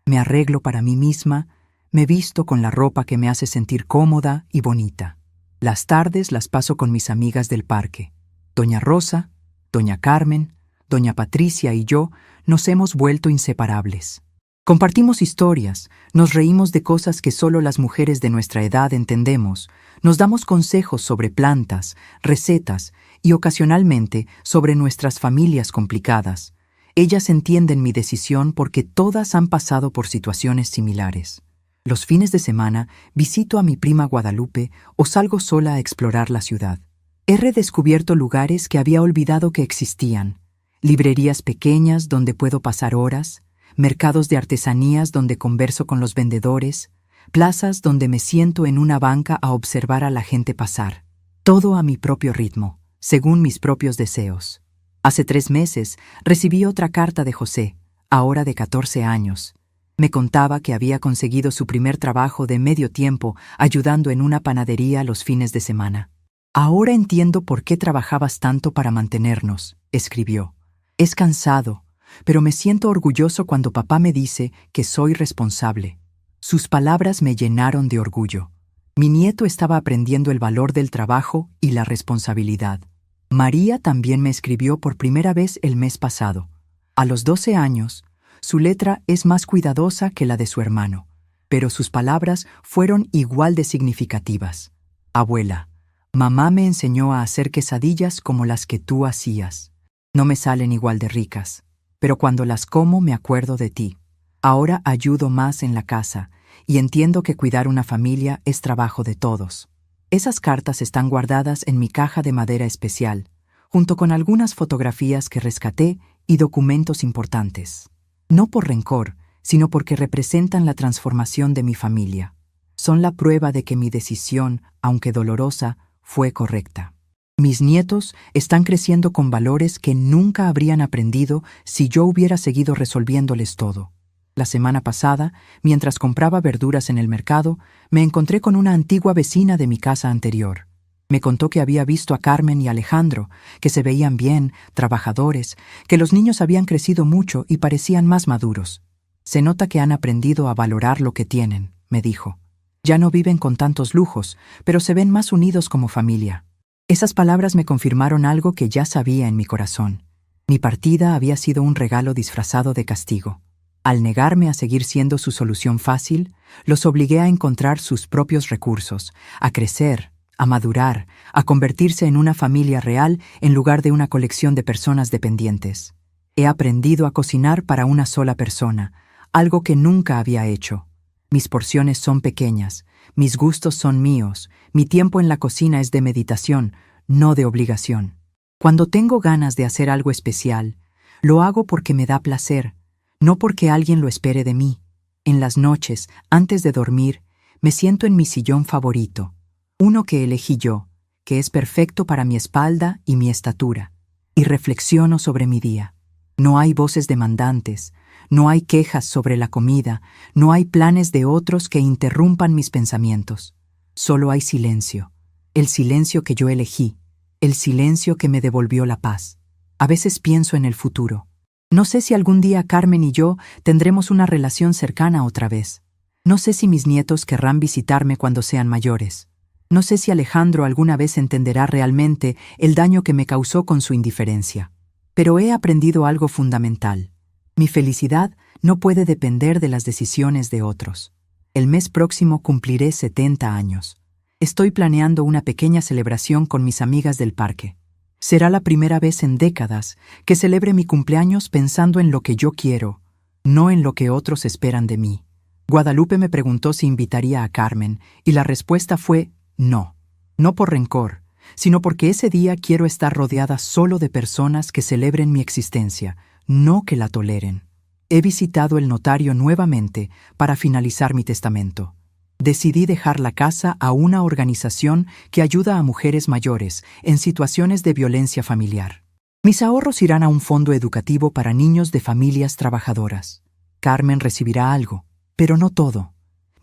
me arreglo para mí misma, me visto con la ropa que me hace sentir cómoda y bonita. Las tardes las paso con mis amigas del parque. Doña Rosa, doña Carmen, doña Patricia y yo nos hemos vuelto inseparables. Compartimos historias, nos reímos de cosas que solo las mujeres de nuestra edad entendemos, nos damos consejos sobre plantas, recetas y ocasionalmente sobre nuestras familias complicadas. Ellas entienden mi decisión porque todas han pasado por situaciones similares. Los fines de semana visito a mi prima Guadalupe o salgo sola a explorar la ciudad. He redescubierto lugares que había olvidado que existían, librerías pequeñas donde puedo pasar horas, mercados de artesanías donde converso con los vendedores, plazas donde me siento en una banca a observar a la gente pasar. Todo a mi propio ritmo, según mis propios deseos. Hace 3 meses recibí otra carta de José, ahora de 14 años. Me contaba que había conseguido su primer trabajo de medio tiempo ayudando en una panadería los fines de semana. Ahora entiendo por qué trabajabas tanto para mantenernos, escribió. Es cansado, pero me siento orgulloso cuando papá me dice que soy responsable. Sus palabras me llenaron de orgullo. Mi nieto estaba aprendiendo el valor del trabajo y la responsabilidad. María también me escribió por primera vez el mes pasado. A los 12 años, su letra es más cuidadosa que la de su hermano, pero sus palabras fueron igual de significativas. Abuela, mamá me enseñó a hacer quesadillas como las que tú hacías. No me salen igual de ricas, pero cuando las como me acuerdo de ti. Ahora ayudo más en la casa y entiendo que cuidar una familia es trabajo de todos. Esas cartas están guardadas en mi caja de madera especial, junto con algunas fotografías que rescaté y documentos importantes. No por rencor, sino porque representan la transformación de mi familia. Son la prueba de que mi decisión, aunque dolorosa, fue correcta. Mis nietos están creciendo con valores que nunca habrían aprendido si yo hubiera seguido resolviéndoles todo. La semana pasada, mientras compraba verduras en el mercado, me encontré con una antigua vecina de mi casa anterior. Me contó que había visto a Carmen y Alejandro, que se veían bien, trabajadores, que los niños habían crecido mucho y parecían más maduros. Se nota que han aprendido a valorar lo que tienen, me dijo. Ya no viven con tantos lujos, pero se ven más unidos como familia. Esas palabras me confirmaron algo que ya sabía en mi corazón. Mi partida había sido un regalo disfrazado de castigo. Al negarme a seguir siendo su solución fácil, los obligué a encontrar sus propios recursos, a crecer, a madurar, a convertirse en una familia real en lugar de una colección de personas dependientes. He aprendido a cocinar para una sola persona, algo que nunca había hecho. Mis porciones son pequeñas, mis gustos son míos, mi tiempo en la cocina es de meditación, no de obligación. Cuando tengo ganas de hacer algo especial, lo hago porque me da placer, no porque alguien lo espere de mí. En las noches, antes de dormir, me siento en mi sillón favorito, uno que elegí yo, que es perfecto para mi espalda y mi estatura, y reflexiono sobre mi día. No hay voces demandantes, no hay quejas sobre la comida, no hay planes de otros que interrumpan mis pensamientos. Solo hay silencio, el silencio que yo elegí, el silencio que me devolvió la paz. A veces pienso en el futuro. No sé si algún día Carmen y yo tendremos una relación cercana otra vez. No sé si mis nietos querrán visitarme cuando sean mayores. No sé si Alejandro alguna vez entenderá realmente el daño que me causó con su indiferencia. Pero he aprendido algo fundamental. Mi felicidad no puede depender de las decisiones de otros. El mes próximo cumpliré 70 años. Estoy planeando una pequeña celebración con mis amigas del parque. Será la primera vez en décadas que celebre mi cumpleaños pensando en lo que yo quiero, no en lo que otros esperan de mí. Guadalupe me preguntó si invitaría a Carmen, y la respuesta fue no. No por rencor, sino porque ese día quiero estar rodeada solo de personas que celebren mi existencia, no que la toleren. He visitado el notario nuevamente para finalizar mi testamento. Decidí dejar la casa a una organización que ayuda a mujeres mayores en situaciones de violencia familiar. Mis ahorros irán a un fondo educativo para niños de familias trabajadoras. Carmen recibirá algo, pero no todo.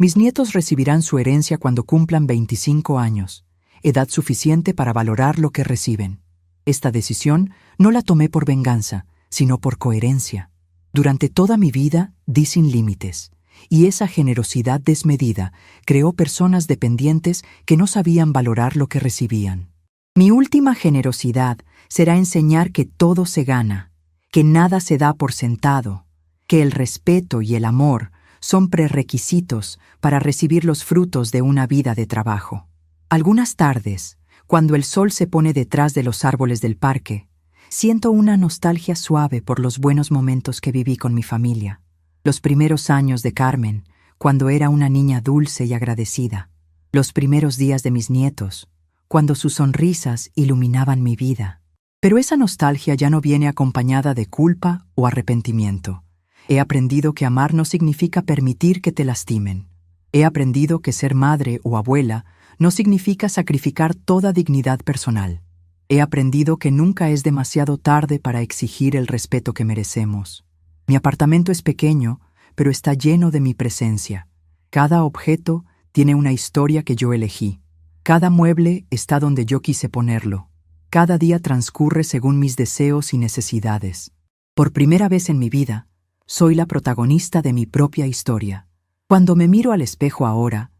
Mis nietos recibirán su herencia cuando cumplan 25 años, edad suficiente para valorar lo que reciben. Esta decisión no la tomé por venganza, sino por coherencia. Durante toda mi vida di sin límites, y esa generosidad desmedida creó personas dependientes que no sabían valorar lo que recibían. Mi última generosidad será enseñar que todo se gana, que nada se da por sentado, que el respeto y el amor son prerequisitos para recibir los frutos de una vida de trabajo. Algunas tardes, cuando el sol se pone detrás de los árboles del parque, siento una nostalgia suave por los buenos momentos que viví con mi familia. Los primeros años de Carmen, cuando era una niña dulce y agradecida. Los primeros días de mis nietos, cuando sus sonrisas iluminaban mi vida. Pero esa nostalgia ya no viene acompañada de culpa o arrepentimiento. He aprendido que amar no significa permitir que te lastimen. He aprendido que ser madre o abuela no significa sacrificar toda dignidad personal. He aprendido que nunca es demasiado tarde para exigir el respeto que merecemos. Mi apartamento es pequeño, pero está lleno de mi presencia. Cada objeto tiene una historia que yo elegí. Cada mueble está donde yo quise ponerlo. Cada día transcurre según mis deseos y necesidades. Por primera vez en mi vida, soy la protagonista de mi propia historia. Cuando me miro al espejo ahora,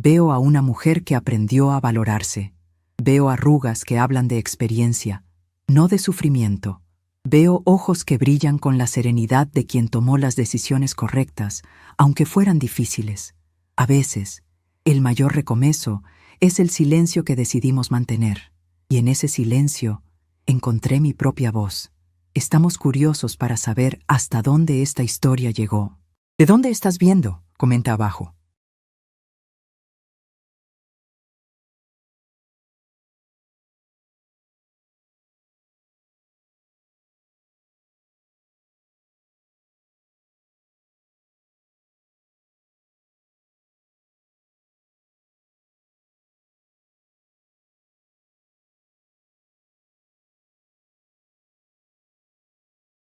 veo a una mujer que aprendió a valorarse. Veo arrugas que hablan de experiencia, no de sufrimiento. Veo ojos que brillan con la serenidad de quien tomó las decisiones correctas, aunque fueran difíciles. A veces, el mayor recompensa es el silencio que decidimos mantener. Y en ese silencio, encontré mi propia voz. Estamos curiosos para saber hasta dónde esta historia llegó. ¿De dónde estás viendo? Comenta abajo.